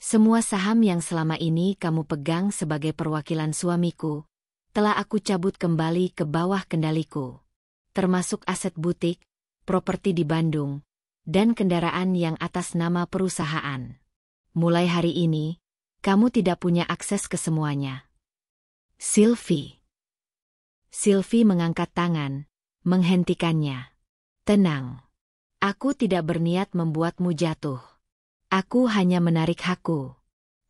Semua saham yang selama ini kamu pegang sebagai perwakilan suamiku, telah aku cabut kembali ke bawah kendaliku. Termasuk aset butik, properti di Bandung, dan kendaraan yang atas nama perusahaan. Mulai hari ini, kamu tidak punya akses ke semuanya. Sylvie. Sylvie mengangkat tangan, menghentikannya. Tenang. Aku tidak berniat membuatmu jatuh. Aku hanya menarik hakku.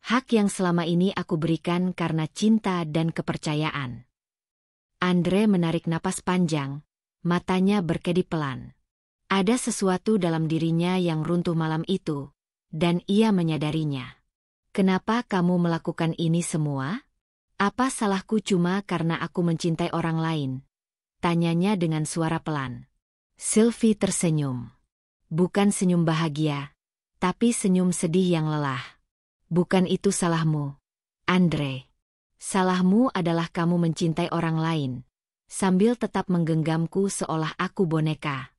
Hak yang selama ini aku berikan karena cinta dan kepercayaan. Andre menarik napas panjang, matanya berkedip pelan. Ada sesuatu dalam dirinya yang runtuh malam itu, dan ia menyadarinya. Kenapa kamu melakukan ini semua? Apa salahku cuma karena aku mencintai orang lain? Tanyanya dengan suara pelan. Sylvie tersenyum. Bukan senyum bahagia, tapi senyum sedih yang lelah. Bukan itu salahmu, Andre. Salahmu adalah kamu mencintai orang lain, sambil tetap menggenggamku seolah aku boneka.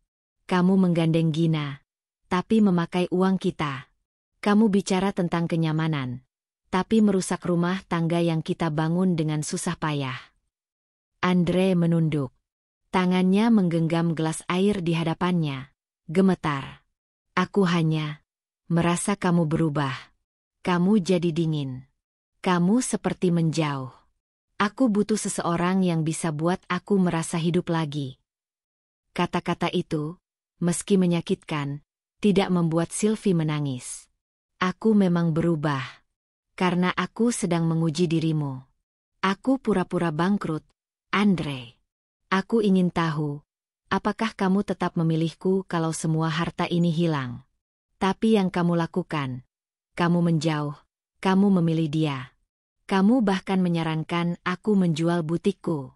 Kamu menggandeng Gina, tapi memakai uang kita. Kamu bicara tentang kenyamanan, tapi merusak rumah tangga yang kita bangun dengan susah payah. Andre menunduk. Tangannya menggenggam gelas air di hadapannya. Gemetar. Aku hanya merasa kamu berubah. Kamu jadi dingin. Kamu seperti menjauh. Aku butuh seseorang yang bisa buat aku merasa hidup lagi. Kata-kata itu, meski menyakitkan, tidak membuat Sylvie menangis. Aku memang berubah. Karena aku sedang menguji dirimu. Aku pura-pura bangkrut, Andre. Aku ingin tahu, apakah kamu tetap memilihku kalau semua harta ini hilang? Tapi yang kamu lakukan, kamu menjauh, kamu memilih dia. Kamu bahkan menyarankan aku menjual butikku.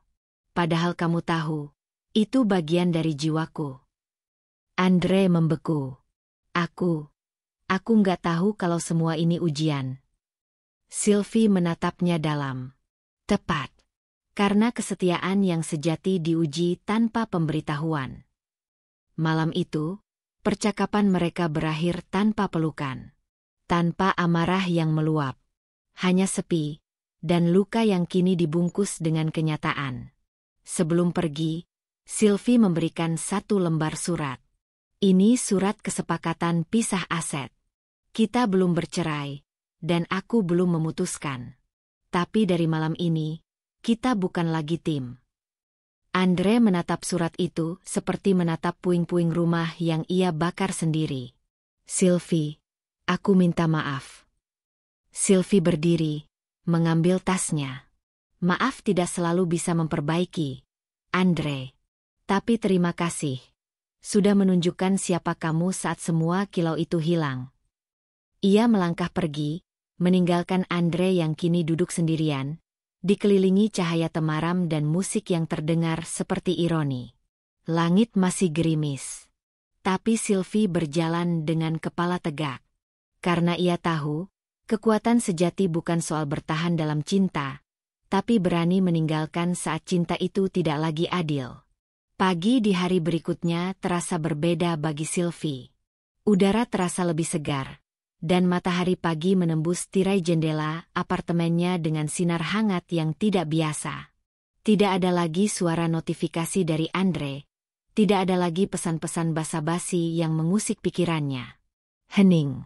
Padahal kamu tahu, itu bagian dari jiwaku. Andre membeku. Aku nggak tahu kalau semua ini ujian. Sylvie menatapnya dalam. Tepat. Karena kesetiaan yang sejati diuji tanpa pemberitahuan. Malam itu, percakapan mereka berakhir tanpa pelukan. Tanpa amarah yang meluap. Hanya sepi, dan luka yang kini dibungkus dengan kenyataan. Sebelum pergi, Sylvie memberikan satu lembar surat. Ini surat kesepakatan pisah aset. Kita belum bercerai, dan aku belum memutuskan. Tapi dari malam ini, kita bukan lagi tim. Andre menatap surat itu seperti menatap puing-puing rumah yang ia bakar sendiri. Sylvie, aku minta maaf. Sylvie berdiri, mengambil tasnya. Maaf tidak selalu bisa memperbaiki, Andre. Tapi terima kasih. Sudah menunjukkan siapa kamu saat semua kilau itu hilang. Ia melangkah pergi, meninggalkan Andre yang kini duduk sendirian, dikelilingi cahaya temaram dan musik yang terdengar seperti ironi. Langit masih gerimis. Tapi Sylvie berjalan dengan kepala tegak. Karena ia tahu, kekuatan sejati bukan soal bertahan dalam cinta, tapi berani meninggalkan saat cinta itu tidak lagi adil. Pagi di hari berikutnya terasa berbeda bagi Sylvie. Udara terasa lebih segar. Dan matahari pagi menembus tirai jendela apartemennya dengan sinar hangat yang tidak biasa. Tidak ada lagi suara notifikasi dari Andre. Tidak ada lagi pesan-pesan basa-basi yang mengusik pikirannya. Hening.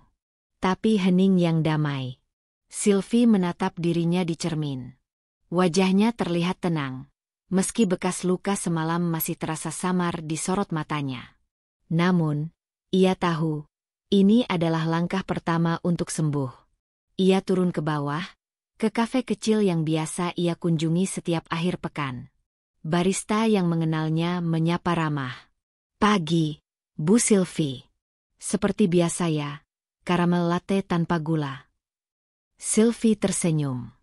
Tapi hening yang damai. Sylvie menatap dirinya di cermin. Wajahnya terlihat tenang, meski bekas luka semalam masih terasa samar di sorot matanya. Namun, ia tahu, ini adalah langkah pertama untuk sembuh. Ia turun ke bawah, ke kafe kecil yang biasa ia kunjungi setiap akhir pekan. Barista yang mengenalnya menyapa ramah. Pagi, Bu Sylvie. Seperti biasa ya, karamel latte tanpa gula. Sylvie tersenyum.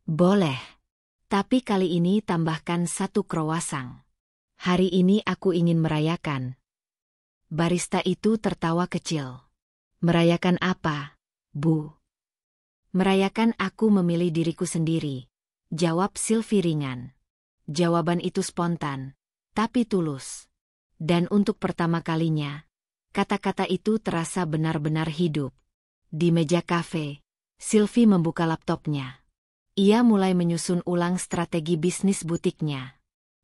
Boleh. Tapi kali ini tambahkan satu croissant. Hari ini aku ingin merayakan. Barista itu tertawa kecil. Merayakan apa, Bu? Merayakan aku memilih diriku sendiri, jawab Sylvie ringan. Jawaban itu spontan, tapi tulus. Dan untuk pertama kalinya, kata-kata itu terasa benar-benar hidup. Di meja kafe, Sylvie membuka laptopnya. Ia mulai menyusun ulang strategi bisnis butiknya.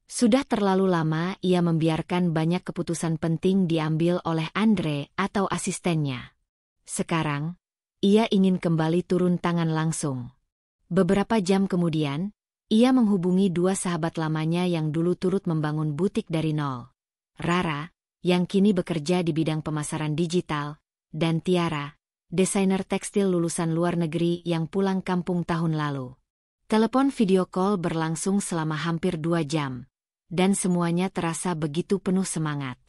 Sudah terlalu lama ia membiarkan banyak keputusan penting diambil oleh Andre atau asistennya. Sekarang, ia ingin kembali turun tangan langsung. Beberapa jam kemudian, ia menghubungi dua sahabat lamanya yang dulu turut membangun butik dari nol. Rara, yang kini bekerja di bidang pemasaran digital, dan Tiara, desainer tekstil lulusan luar negeri yang pulang kampung tahun lalu. Telepon video call berlangsung selama hampir 2 jam, dan semuanya terasa begitu penuh semangat.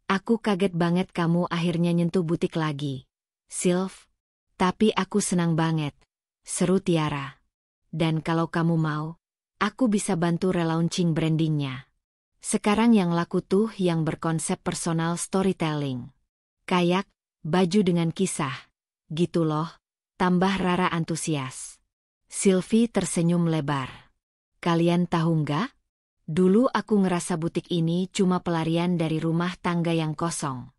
Aku kaget banget kamu akhirnya nyentuh butik lagi, Sylv. Tapi aku senang banget, seru Tiara. Dan kalau kamu mau, aku bisa bantu relaunching brandingnya. Sekarang yang laku tuh yang berkonsep personal storytelling. Kayak, baju dengan kisah. Gitu loh, tambah Rara antusias. Sylvie tersenyum lebar. Kalian tahu nggak? Dulu aku ngerasa butik ini cuma pelarian dari rumah tangga yang kosong.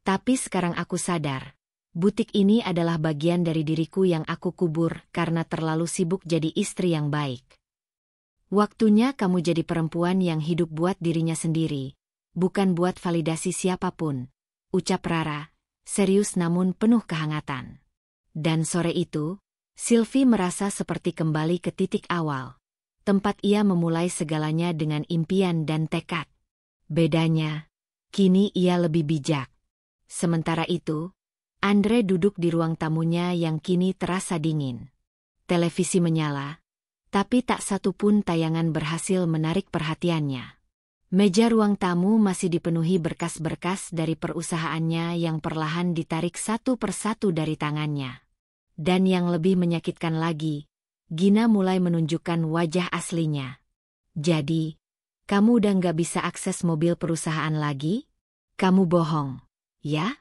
Tapi sekarang aku sadar, butik ini adalah bagian dari diriku yang aku kubur karena terlalu sibuk jadi istri yang baik. Waktunya kamu jadi perempuan yang hidup buat dirinya sendiri, bukan buat validasi siapapun, ucap Rara, serius namun penuh kehangatan. Dan sore itu, Sylvie merasa seperti kembali ke titik awal, tempat ia memulai segalanya dengan impian dan tekad. Bedanya, kini ia lebih bijak. Sementara itu, Andre duduk di ruang tamunya yang kini terasa dingin. Televisi menyala, tapi tak satu pun tayangan berhasil menarik perhatiannya. Meja ruang tamu masih dipenuhi berkas-berkas dari perusahaannya yang perlahan ditarik satu persatu dari tangannya. Dan yang lebih menyakitkan lagi, Gina mulai menunjukkan wajah aslinya. Jadi, kamu udah nggak bisa akses mobil perusahaan lagi? Kamu bohong, ya?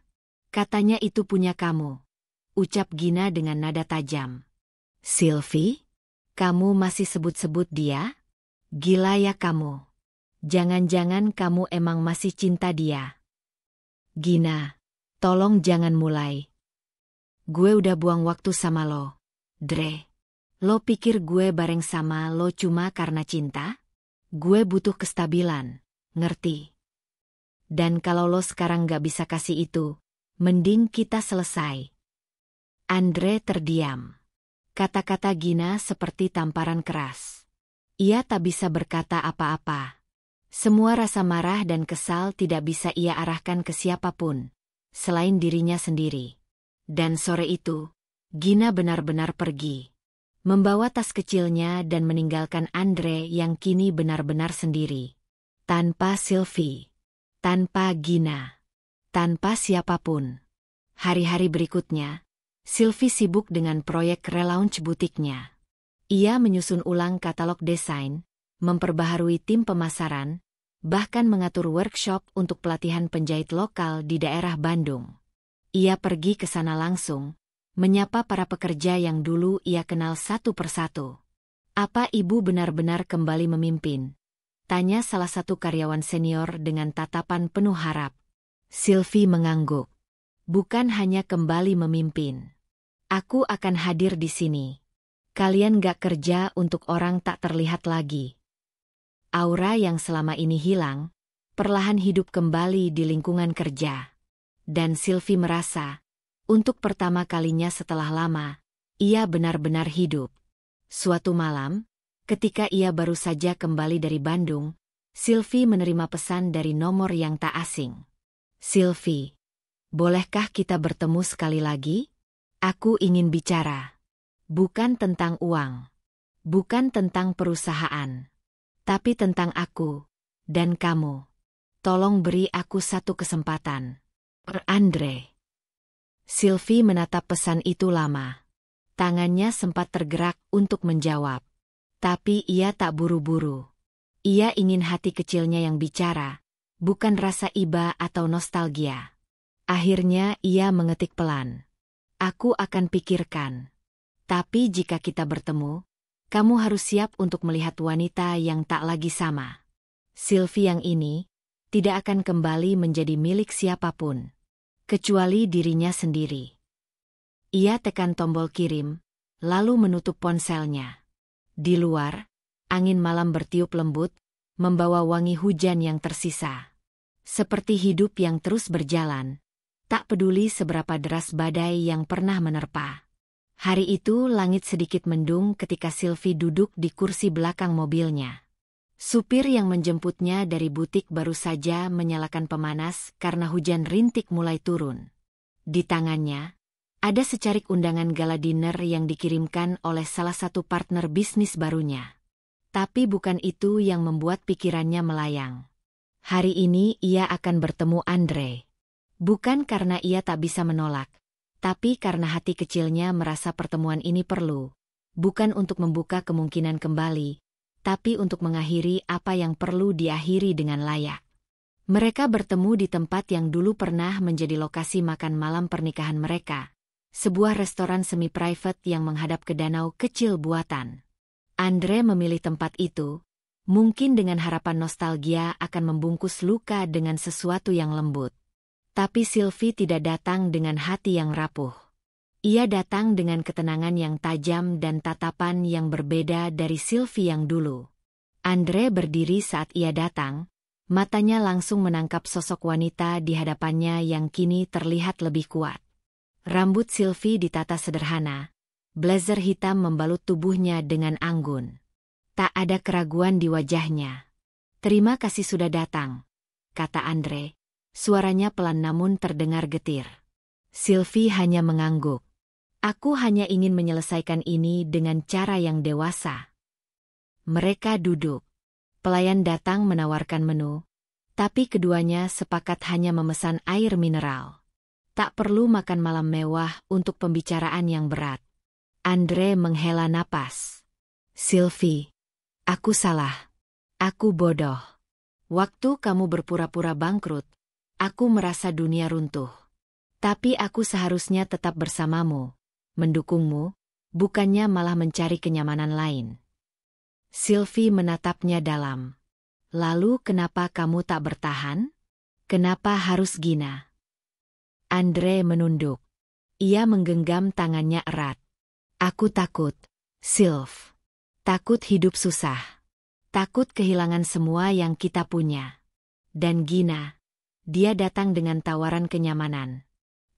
Katanya itu punya kamu, ucap Gina dengan nada tajam. Sylvie? Kamu masih sebut-sebut dia? Gila ya kamu. Jangan-jangan kamu emang masih cinta dia. Gina, tolong jangan mulai. Gue udah buang waktu sama lo, Dre. Lo pikir gue bareng sama lo cuma karena cinta? Gue butuh kestabilan, ngerti? Dan kalau lo sekarang gak bisa kasih itu, mending kita selesai. Andre terdiam. Kata-kata Gina seperti tamparan keras. Ia tak bisa berkata apa-apa. Semua rasa marah dan kesal tidak bisa ia arahkan ke siapapun, selain dirinya sendiri. Dan sore itu, Gina benar-benar pergi. Membawa tas kecilnya dan meninggalkan Andre yang kini benar-benar sendiri. Tanpa Sylvie. Tanpa Gina. Tanpa siapapun. Hari-hari berikutnya, Sylvie sibuk dengan proyek relaunch butiknya. Ia menyusun ulang katalog desain, memperbaharui tim pemasaran, bahkan mengatur workshop untuk pelatihan penjahit lokal di daerah Bandung. Ia pergi ke sana langsung, menyapa para pekerja yang dulu ia kenal satu persatu. Apa ibu benar-benar kembali memimpin? Tanya salah satu karyawan senior dengan tatapan penuh harap. Sylvie mengangguk. Bukan hanya kembali memimpin. Aku akan hadir di sini. Kalian gak kerja untuk orang tak terlihat lagi. Aura yang selama ini hilang, perlahan hidup kembali di lingkungan kerja. Dan Sylvie merasa, untuk pertama kalinya setelah lama, ia benar-benar hidup. Suatu malam, ketika ia baru saja kembali dari Bandung, Sylvie menerima pesan dari nomor yang tak asing. Sylvie, bolehkah kita bertemu sekali lagi? Aku ingin bicara. Bukan tentang uang. Bukan tentang perusahaan. Tapi tentang aku. Dan kamu. Tolong beri aku satu kesempatan. Andre. Sylvie menatap pesan itu lama. Tangannya sempat tergerak untuk menjawab. Tapi ia tak buru-buru. Ia ingin hati kecilnya yang bicara, bukan rasa iba atau nostalgia. Akhirnya ia mengetik pelan. Aku akan pikirkan. Tapi jika kita bertemu, kamu harus siap untuk melihat wanita yang tak lagi sama. Sylvie yang ini tidak akan kembali menjadi milik siapapun, kecuali dirinya sendiri. Ia tekan tombol kirim, lalu menutup ponselnya. Di luar, angin malam bertiup lembut, membawa wangi hujan yang tersisa. Seperti hidup yang terus berjalan, tak peduli seberapa deras badai yang pernah menerpa. Hari itu langit sedikit mendung ketika Sylvie duduk di kursi belakang mobilnya. Supir yang menjemputnya dari butik baru saja menyalakan pemanas karena hujan rintik mulai turun. Di tangannya, ada secarik undangan gala dinner yang dikirimkan oleh salah satu partner bisnis barunya. Tapi bukan itu yang membuat pikirannya melayang. Hari ini ia akan bertemu Andre. Bukan karena ia tak bisa menolak, tapi karena hati kecilnya merasa pertemuan ini perlu. Bukan untuk membuka kemungkinan kembali, tapi untuk mengakhiri apa yang perlu diakhiri dengan layak. Mereka bertemu di tempat yang dulu pernah menjadi lokasi makan malam pernikahan mereka. Sebuah restoran semi-private yang menghadap ke danau kecil buatan. Andre memilih tempat itu, mungkin dengan harapan nostalgia akan membungkus luka dengan sesuatu yang lembut. Tapi Sylvie tidak datang dengan hati yang rapuh. Ia datang dengan ketenangan yang tajam dan tatapan yang berbeda dari Sylvie yang dulu. Andre berdiri saat ia datang, matanya langsung menangkap sosok wanita di hadapannya yang kini terlihat lebih kuat. Rambut Sylvie ditata sederhana, blazer hitam membalut tubuhnya dengan anggun. Tak ada keraguan di wajahnya. "Terima kasih sudah datang," kata Andre. Suaranya pelan namun terdengar getir. Sylvie hanya mengangguk. "Aku hanya ingin menyelesaikan ini dengan cara yang dewasa." Mereka duduk. Pelayan datang menawarkan menu, tapi keduanya sepakat hanya memesan air mineral. Tak perlu makan malam mewah untuk pembicaraan yang berat. Andre menghela napas. "Sylvie, aku salah. Aku bodoh. Waktu kamu berpura-pura bangkrut, aku merasa dunia runtuh. Tapi aku seharusnya tetap bersamamu, mendukungmu, bukannya malah mencari kenyamanan lain." Sylvie menatapnya dalam. "Lalu kenapa kamu tak bertahan? Kenapa harus Gina?" Andre menunduk. Ia menggenggam tangannya erat. "Aku takut, Sylv. Takut hidup susah. Takut kehilangan semua yang kita punya. Dan Gina, dia datang dengan tawaran kenyamanan.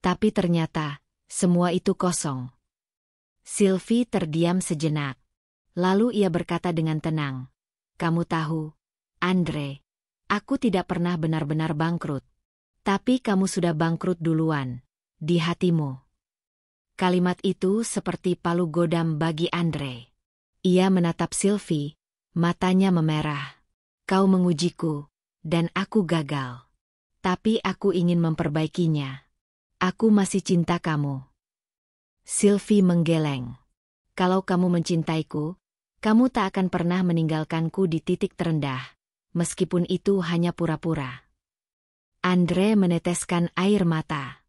Tapi ternyata, semua itu kosong." Sylvie terdiam sejenak. Lalu ia berkata dengan tenang, "Kamu tahu, Andre, aku tidak pernah benar-benar bangkrut. Tapi kamu sudah bangkrut duluan, di hatimu." Kalimat itu seperti palu godam bagi Andre. Ia menatap Sylvie, matanya memerah. "Kau mengujiku, dan aku gagal. Tapi aku ingin memperbaikinya. Aku masih cinta kamu." Sylvie menggeleng. "Kalau kamu mencintaiku, kamu tak akan pernah meninggalkanku di titik terendah, meskipun itu hanya pura-pura." Andre meneteskan air mata.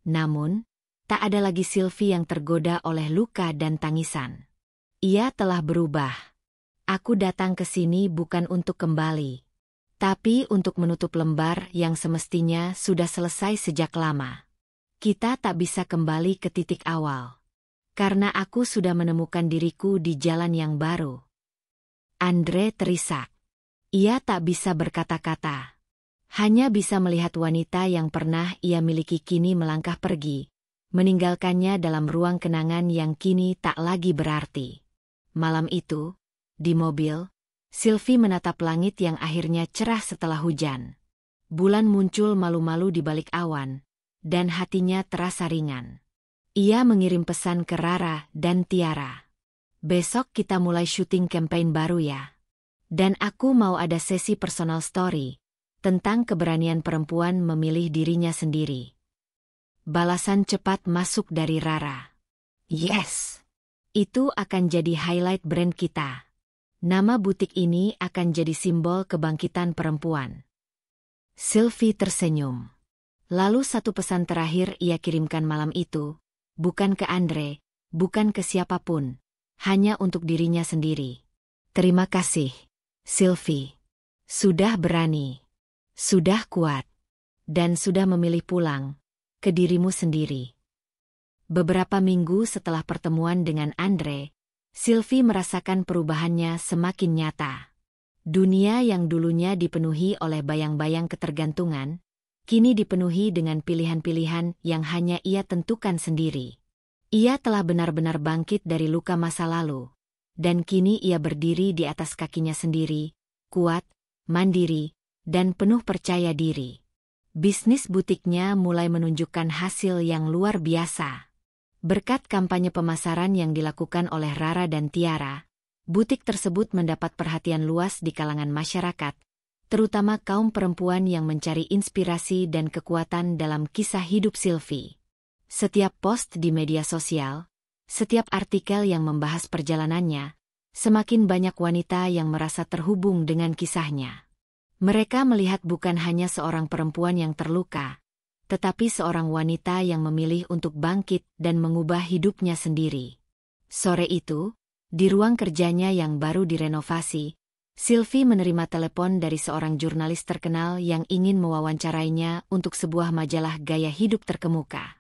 Namun, tak ada lagi Sylvie yang tergoda oleh luka dan tangisan. Ia telah berubah. "Aku datang ke sini bukan untuk kembali, tapi untuk menutup lembar yang semestinya sudah selesai sejak lama. Kita tak bisa kembali ke titik awal. Karena aku sudah menemukan diriku di jalan yang baru." Andre terisak. Ia tak bisa berkata-kata. Hanya bisa melihat wanita yang pernah ia miliki kini melangkah pergi, meninggalkannya dalam ruang kenangan yang kini tak lagi berarti. Malam itu, di mobil, Sylvie menatap langit yang akhirnya cerah setelah hujan. Bulan muncul malu-malu di balik awan, dan hatinya terasa ringan. Ia mengirim pesan ke Rara dan Tiara. "Besok kita mulai syuting campaign baru ya. Dan aku mau ada sesi personal story tentang keberanian perempuan memilih dirinya sendiri." Balasan cepat masuk dari Rara. "Yes! Itu akan jadi highlight brand kita. Nama butik ini akan jadi simbol kebangkitan perempuan." Sylvie tersenyum. Lalu satu pesan terakhir ia kirimkan malam itu. Bukan ke Andre, bukan ke siapapun, hanya untuk dirinya sendiri. "Terima kasih, Sylvie. Sudah berani, sudah kuat, dan sudah memilih pulang ke dirimu sendiri." Beberapa minggu setelah pertemuan dengan Andre, Sylvie merasakan perubahannya semakin nyata. Dunia yang dulunya dipenuhi oleh bayang-bayang ketergantungan, kini dipenuhi dengan pilihan-pilihan yang hanya ia tentukan sendiri. Ia telah benar-benar bangkit dari luka masa lalu, dan kini ia berdiri di atas kakinya sendiri, kuat, mandiri, dan penuh percaya diri. Bisnis butiknya mulai menunjukkan hasil yang luar biasa. Berkat kampanye pemasaran yang dilakukan oleh Rara dan Tiara, butik tersebut mendapat perhatian luas di kalangan masyarakat, terutama kaum perempuan yang mencari inspirasi dan kekuatan dalam kisah hidup Sylvie. Setiap post di media sosial, setiap artikel yang membahas perjalanannya, semakin banyak wanita yang merasa terhubung dengan kisahnya. Mereka melihat bukan hanya seorang perempuan yang terluka, tetapi seorang wanita yang memilih untuk bangkit dan mengubah hidupnya sendiri. Sore itu, di ruang kerjanya yang baru direnovasi, Sylvie menerima telepon dari seorang jurnalis terkenal yang ingin mewawancarainya untuk sebuah majalah gaya hidup terkemuka.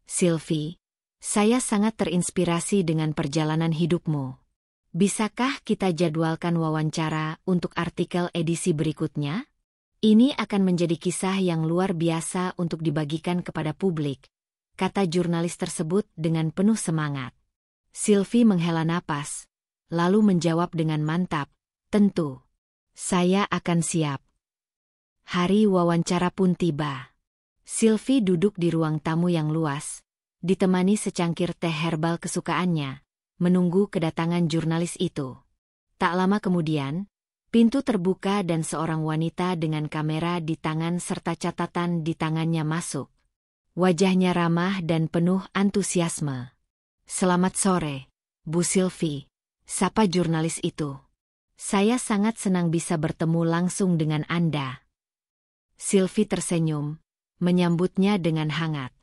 "Sylvie, saya sangat terinspirasi dengan perjalanan hidupmu. Bisakah kita jadwalkan wawancara untuk artikel edisi berikutnya? Ini akan menjadi kisah yang luar biasa untuk dibagikan kepada publik," kata jurnalis tersebut dengan penuh semangat. Sylvie menghela napas, lalu menjawab dengan mantap, "Tentu. Saya akan siap." Hari wawancara pun tiba. Sylvie duduk di ruang tamu yang luas, ditemani secangkir teh herbal kesukaannya, menunggu kedatangan jurnalis itu. Tak lama kemudian, pintu terbuka dan seorang wanita dengan kamera di tangan serta catatan di tangannya masuk. Wajahnya ramah dan penuh antusiasme. "Selamat sore, Bu Sylvie," sapa jurnalis itu. "Saya sangat senang bisa bertemu langsung dengan Anda." Sylvie tersenyum, menyambutnya dengan hangat.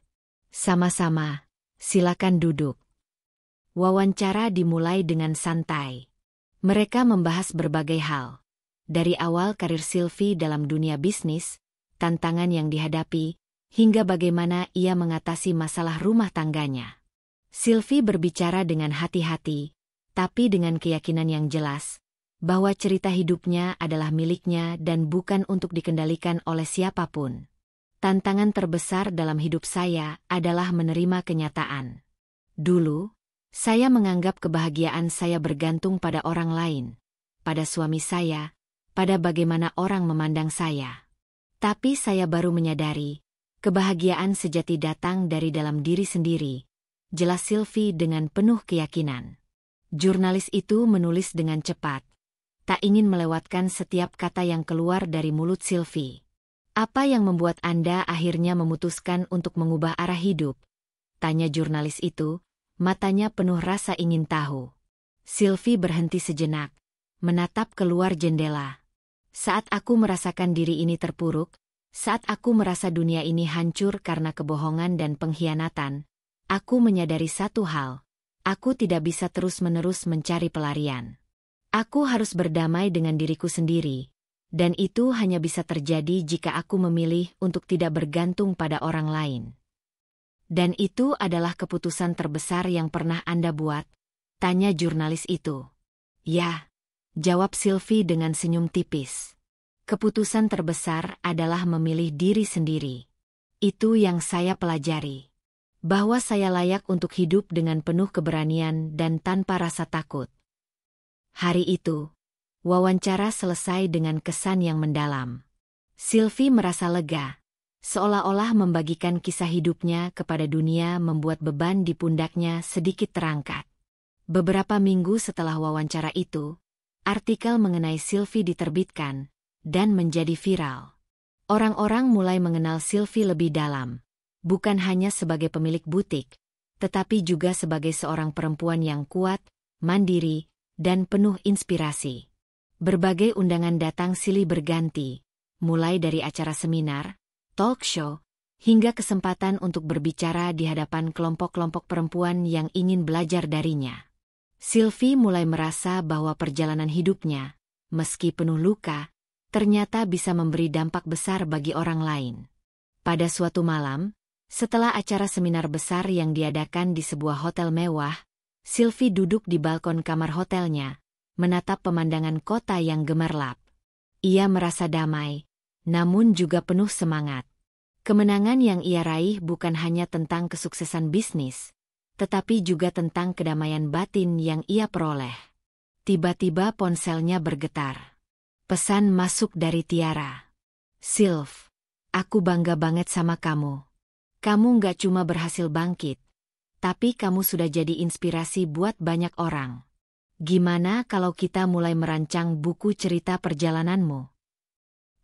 "Sama-sama, silakan duduk." Wawancara dimulai dengan santai. Mereka membahas berbagai hal. Dari awal karir Sylvie dalam dunia bisnis, tantangan yang dihadapi, hingga bagaimana ia mengatasi masalah rumah tangganya. Sylvie berbicara dengan hati-hati, tapi dengan keyakinan yang jelas, bahwa cerita hidupnya adalah miliknya dan bukan untuk dikendalikan oleh siapapun. "Tantangan terbesar dalam hidup saya adalah menerima kenyataan. Dulu, saya menganggap kebahagiaan saya bergantung pada orang lain, pada suami saya, pada bagaimana orang memandang saya. Tapi saya baru menyadari, kebahagiaan sejati datang dari dalam diri sendiri," jelas Sylvie dengan penuh keyakinan. Jurnalis itu menulis dengan cepat, tak ingin melewatkan setiap kata yang keluar dari mulut Sylvie. "Apa yang membuat Anda akhirnya memutuskan untuk mengubah arah hidup?" tanya jurnalis itu, matanya penuh rasa ingin tahu. Sylvie berhenti sejenak, menatap keluar jendela. "Saat aku merasakan diri ini terpuruk, saat aku merasa dunia ini hancur karena kebohongan dan pengkhianatan, aku menyadari satu hal, aku tidak bisa terus-menerus mencari pelarian. Aku harus berdamai dengan diriku sendiri, dan itu hanya bisa terjadi jika aku memilih untuk tidak bergantung pada orang lain." "Dan itu adalah keputusan terbesar yang pernah Anda buat?" tanya jurnalis itu. "Ya," jawab Sylvie dengan senyum tipis. "Keputusan terbesar adalah memilih diri sendiri. Itu yang saya pelajari. Bahwa saya layak untuk hidup dengan penuh keberanian dan tanpa rasa takut." Hari itu, wawancara selesai dengan kesan yang mendalam. Sylvie merasa lega. Seolah-olah membagikan kisah hidupnya kepada dunia membuat beban di pundaknya sedikit terangkat. Beberapa minggu setelah wawancara itu, artikel mengenai Sylvie diterbitkan dan menjadi viral. Orang-orang mulai mengenal Sylvie lebih dalam, bukan hanya sebagai pemilik butik, tetapi juga sebagai seorang perempuan yang kuat, mandiri, dan penuh inspirasi. Berbagai undangan datang silih berganti, mulai dari acara seminar, talk show, hingga kesempatan untuk berbicara di hadapan kelompok-kelompok perempuan yang ingin belajar darinya. Sylvie mulai merasa bahwa perjalanan hidupnya, meski penuh luka, ternyata bisa memberi dampak besar bagi orang lain. Pada suatu malam, setelah acara seminar besar yang diadakan di sebuah hotel mewah, Sylvie duduk di balkon kamar hotelnya, menatap pemandangan kota yang gemerlap. Ia merasa damai, namun juga penuh semangat. Kemenangan yang ia raih bukan hanya tentang kesuksesan bisnis, tetapi juga tentang kedamaian batin yang ia peroleh. Tiba-tiba ponselnya bergetar. Pesan masuk dari Tiara. Sylv, aku bangga banget sama kamu. Kamu nggak cuma berhasil bangkit, tapi kamu sudah jadi inspirasi buat banyak orang. Gimana kalau kita mulai merancang buku cerita perjalananmu?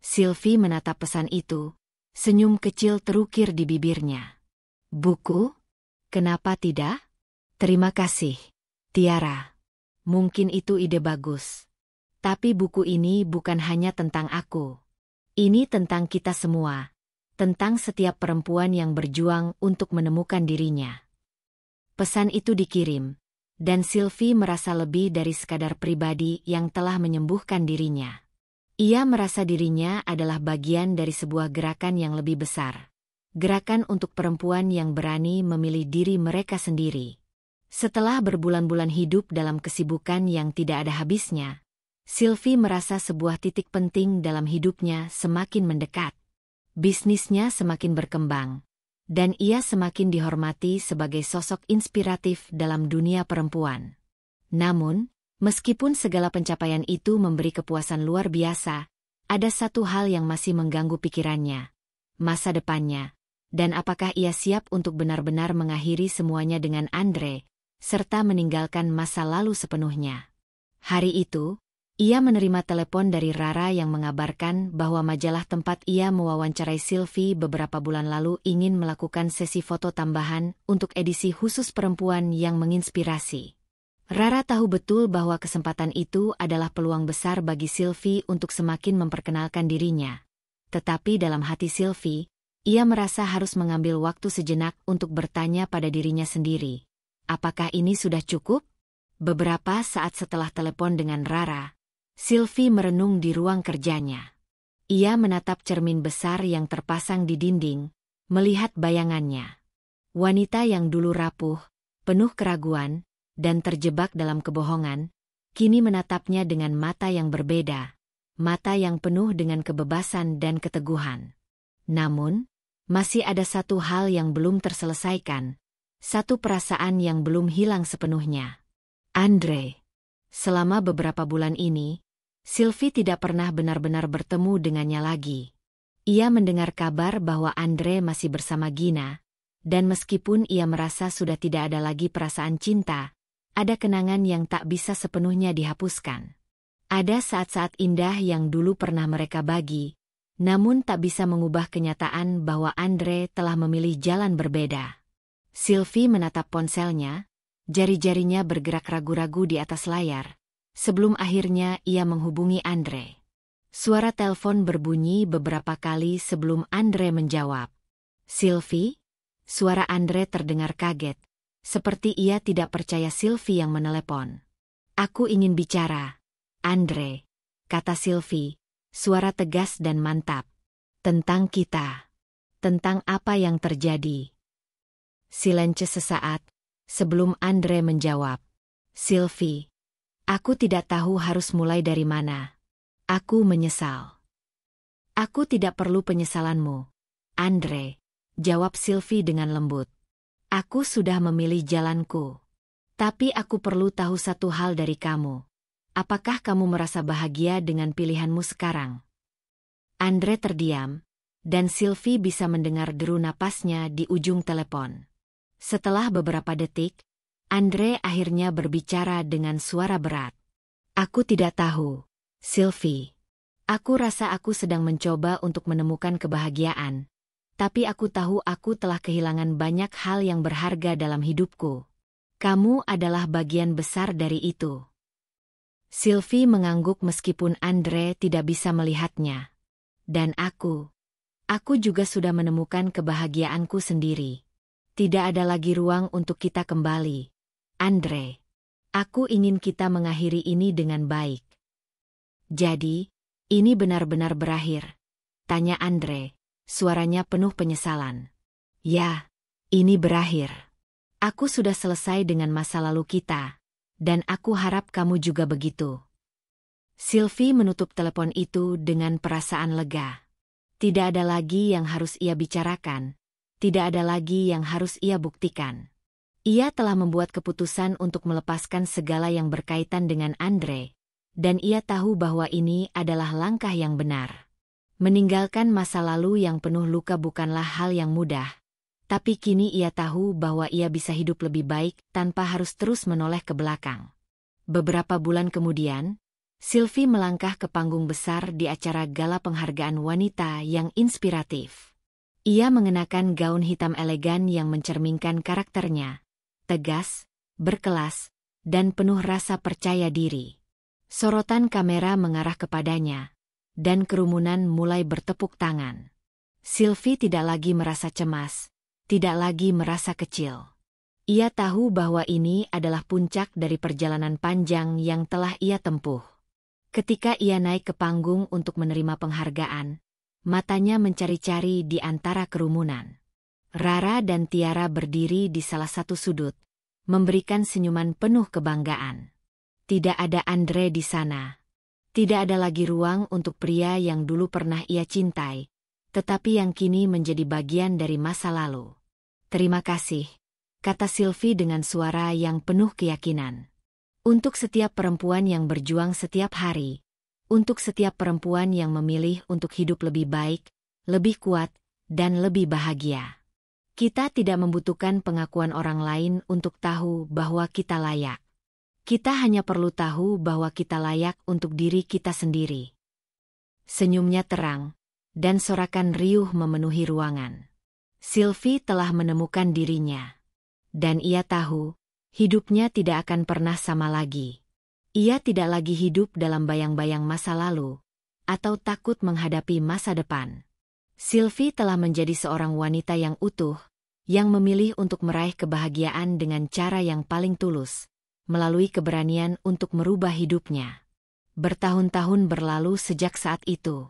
Sylvie menatap pesan itu, senyum kecil terukir di bibirnya. Buku? Kenapa tidak? Terima kasih, Tiara. Mungkin itu ide bagus. Tapi buku ini bukan hanya tentang aku. Ini tentang kita semua. Tentang setiap perempuan yang berjuang untuk menemukan dirinya. Pesan itu dikirim, dan Sylvie merasa lebih dari sekadar pribadi yang telah menyembuhkan dirinya. Ia merasa dirinya adalah bagian dari sebuah gerakan yang lebih besar. Gerakan untuk perempuan yang berani memilih diri mereka sendiri. Setelah berbulan-bulan hidup dalam kesibukan yang tidak ada habisnya, Sylvie merasa sebuah titik penting dalam hidupnya semakin mendekat. Bisnisnya semakin berkembang, dan ia semakin dihormati sebagai sosok inspiratif dalam dunia perempuan. Namun, meskipun segala pencapaian itu memberi kepuasan luar biasa, ada satu hal yang masih mengganggu pikirannya, masa depannya, dan apakah ia siap untuk benar-benar mengakhiri semuanya dengan Andre, serta meninggalkan masa lalu sepenuhnya. Hari itu, ia menerima telepon dari Rara yang mengabarkan bahwa majalah tempat ia mewawancarai Sylvie beberapa bulan lalu ingin melakukan sesi foto tambahan untuk edisi khusus perempuan yang menginspirasi. Rara tahu betul bahwa kesempatan itu adalah peluang besar bagi Sylvie untuk semakin memperkenalkan dirinya. Tetapi dalam hati Sylvie, ia merasa harus mengambil waktu sejenak untuk bertanya pada dirinya sendiri. Apakah ini sudah cukup? Beberapa saat setelah telepon dengan Rara, Sylvie merenung di ruang kerjanya. Ia menatap cermin besar yang terpasang di dinding, melihat bayangannya. Wanita yang dulu rapuh, penuh keraguan, dan terjebak dalam kebohongan, kini menatapnya dengan mata yang berbeda, mata yang penuh dengan kebebasan dan keteguhan. Namun, masih ada satu hal yang belum terselesaikan, satu perasaan yang belum hilang sepenuhnya. Andre. Selama beberapa bulan ini, Sylvie tidak pernah benar-benar bertemu dengannya lagi. Ia mendengar kabar bahwa Andre masih bersama Gina, dan meskipun ia merasa sudah tidak ada lagi perasaan cinta, ada kenangan yang tak bisa sepenuhnya dihapuskan. Ada saat-saat indah yang dulu pernah mereka bagi, namun tak bisa mengubah kenyataan bahwa Andre telah memilih jalan berbeda. Sylvie menatap ponselnya, jari-jarinya bergerak ragu-ragu di atas layar. Sebelum akhirnya ia menghubungi Andre. Suara telepon berbunyi beberapa kali sebelum Andre menjawab. Sylvie? Suara Andre terdengar kaget, seperti ia tidak percaya Sylvie yang menelepon. Aku ingin bicara. Andre, kata Sylvie, suara tegas dan mantap. Tentang kita. Tentang apa yang terjadi. Silence sesaat, sebelum Andre menjawab. Sylvie. Aku tidak tahu harus mulai dari mana. Aku menyesal. Aku tidak perlu penyesalanmu, Andre, jawab Sylvie dengan lembut. Aku sudah memilih jalanku. Tapi aku perlu tahu satu hal dari kamu. Apakah kamu merasa bahagia dengan pilihanmu sekarang? Andre terdiam, dan Sylvie bisa mendengar deru napasnya di ujung telepon. Setelah beberapa detik, Andre akhirnya berbicara dengan suara berat. Aku tidak tahu, Sylvie. Aku rasa aku sedang mencoba untuk menemukan kebahagiaan. Tapi aku tahu aku telah kehilangan banyak hal yang berharga dalam hidupku. Kamu adalah bagian besar dari itu. Sylvie mengangguk meskipun Andre tidak bisa melihatnya. Dan aku juga sudah menemukan kebahagiaanku sendiri. Tidak ada lagi ruang untuk kita kembali. Andre, aku ingin kita mengakhiri ini dengan baik. Jadi, ini benar-benar berakhir? Tanya Andre, suaranya penuh penyesalan. Ya, ini berakhir. Aku sudah selesai dengan masa lalu kita, dan aku harap kamu juga begitu. Sylvie menutup telepon itu dengan perasaan lega. Tidak ada lagi yang harus ia bicarakan, tidak ada lagi yang harus ia buktikan. Ia telah membuat keputusan untuk melepaskan segala yang berkaitan dengan Andre, dan ia tahu bahwa ini adalah langkah yang benar. Meninggalkan masa lalu yang penuh luka bukanlah hal yang mudah, tapi kini ia tahu bahwa ia bisa hidup lebih baik tanpa harus terus menoleh ke belakang. Beberapa bulan kemudian, Sylvie melangkah ke panggung besar di acara gala penghargaan wanita yang inspiratif. Ia mengenakan gaun hitam elegan yang mencerminkan karakternya, tegas, berkelas, dan penuh rasa percaya diri. Sorotan kamera mengarah kepadanya, dan kerumunan mulai bertepuk tangan. Sylvie tidak lagi merasa cemas, tidak lagi merasa kecil. Ia tahu bahwa ini adalah puncak dari perjalanan panjang yang telah ia tempuh. Ketika ia naik ke panggung untuk menerima penghargaan, matanya mencari-cari di antara kerumunan. Rara dan Tiara berdiri di salah satu sudut, memberikan senyuman penuh kebanggaan. Tidak ada Andre di sana. Tidak ada lagi ruang untuk pria yang dulu pernah ia cintai, tetapi yang kini menjadi bagian dari masa lalu. Terima kasih, kata Sylvie dengan suara yang penuh keyakinan. Untuk setiap perempuan yang berjuang setiap hari, untuk setiap perempuan yang memilih untuk hidup lebih baik, lebih kuat, dan lebih bahagia. Kita tidak membutuhkan pengakuan orang lain untuk tahu bahwa kita layak. Kita hanya perlu tahu bahwa kita layak untuk diri kita sendiri. Senyumnya terang, dan sorakan riuh memenuhi ruangan. Sylvie telah menemukan dirinya. Dan ia tahu, hidupnya tidak akan pernah sama lagi. Ia tidak lagi hidup dalam bayang-bayang masa lalu, atau takut menghadapi masa depan. Sylvie telah menjadi seorang wanita yang utuh, yang memilih untuk meraih kebahagiaan dengan cara yang paling tulus, melalui keberanian untuk merubah hidupnya. Bertahun-tahun berlalu sejak saat itu.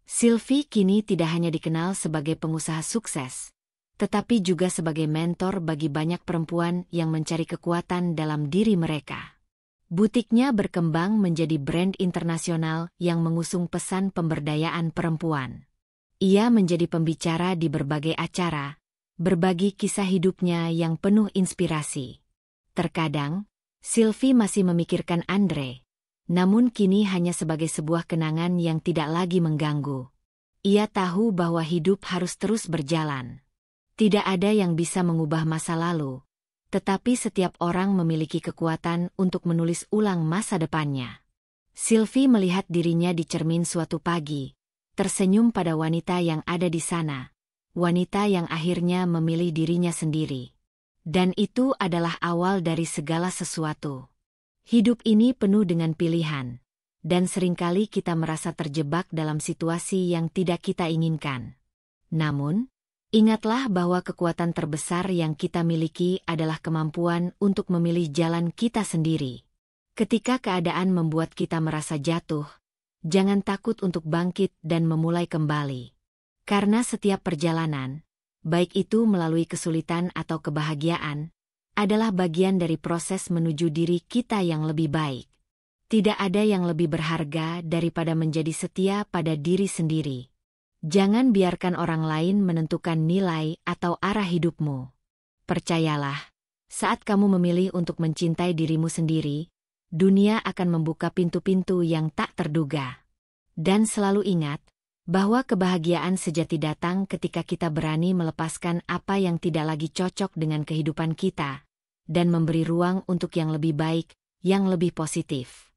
Sylvie kini tidak hanya dikenal sebagai pengusaha sukses, tetapi juga sebagai mentor bagi banyak perempuan yang mencari kekuatan dalam diri mereka. Butiknya berkembang menjadi brand internasional yang mengusung pesan pemberdayaan perempuan. Ia menjadi pembicara di berbagai acara, berbagi kisah hidupnya yang penuh inspirasi. Terkadang, Sylvie masih memikirkan Andre, namun kini hanya sebagai sebuah kenangan yang tidak lagi mengganggu. Ia tahu bahwa hidup harus terus berjalan. Tidak ada yang bisa mengubah masa lalu, tetapi setiap orang memiliki kekuatan untuk menulis ulang masa depannya. Sylvie melihat dirinya di cermin suatu pagi, tersenyum pada wanita yang ada di sana, wanita yang akhirnya memilih dirinya sendiri. Dan itu adalah awal dari segala sesuatu. Hidup ini penuh dengan pilihan, dan seringkali kita merasa terjebak dalam situasi yang tidak kita inginkan. Namun, ingatlah bahwa kekuatan terbesar yang kita miliki adalah kemampuan untuk memilih jalan kita sendiri. Ketika keadaan membuat kita merasa jatuh, jangan takut untuk bangkit dan memulai kembali. Karena setiap perjalanan, baik itu melalui kesulitan atau kebahagiaan, adalah bagian dari proses menuju diri kita yang lebih baik. Tidak ada yang lebih berharga daripada menjadi setia pada diri sendiri. Jangan biarkan orang lain menentukan nilai atau arah hidupmu. Percayalah, saat kamu memilih untuk mencintai dirimu sendiri, dunia akan membuka pintu-pintu yang tak terduga. Dan selalu ingat, bahwa kebahagiaan sejati datang ketika kita berani melepaskan apa yang tidak lagi cocok dengan kehidupan kita, dan memberi ruang untuk yang lebih baik, yang lebih positif.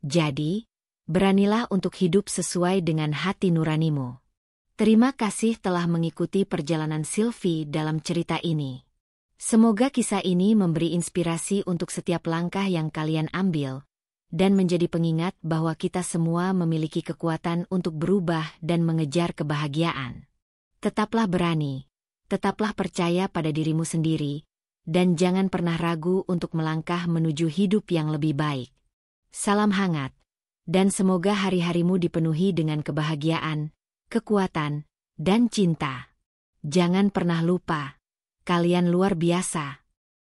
Jadi, beranilah untuk hidup sesuai dengan hati nuranimu. Terima kasih telah mengikuti perjalanan Sylvie dalam cerita ini. Semoga kisah ini memberi inspirasi untuk setiap langkah yang kalian ambil, dan menjadi pengingat bahwa kita semua memiliki kekuatan untuk berubah dan mengejar kebahagiaan. Tetaplah berani, tetaplah percaya pada dirimu sendiri, dan jangan pernah ragu untuk melangkah menuju hidup yang lebih baik. Salam hangat, dan semoga hari-harimu dipenuhi dengan kebahagiaan, kekuatan, dan cinta. Jangan pernah lupa, kalian luar biasa.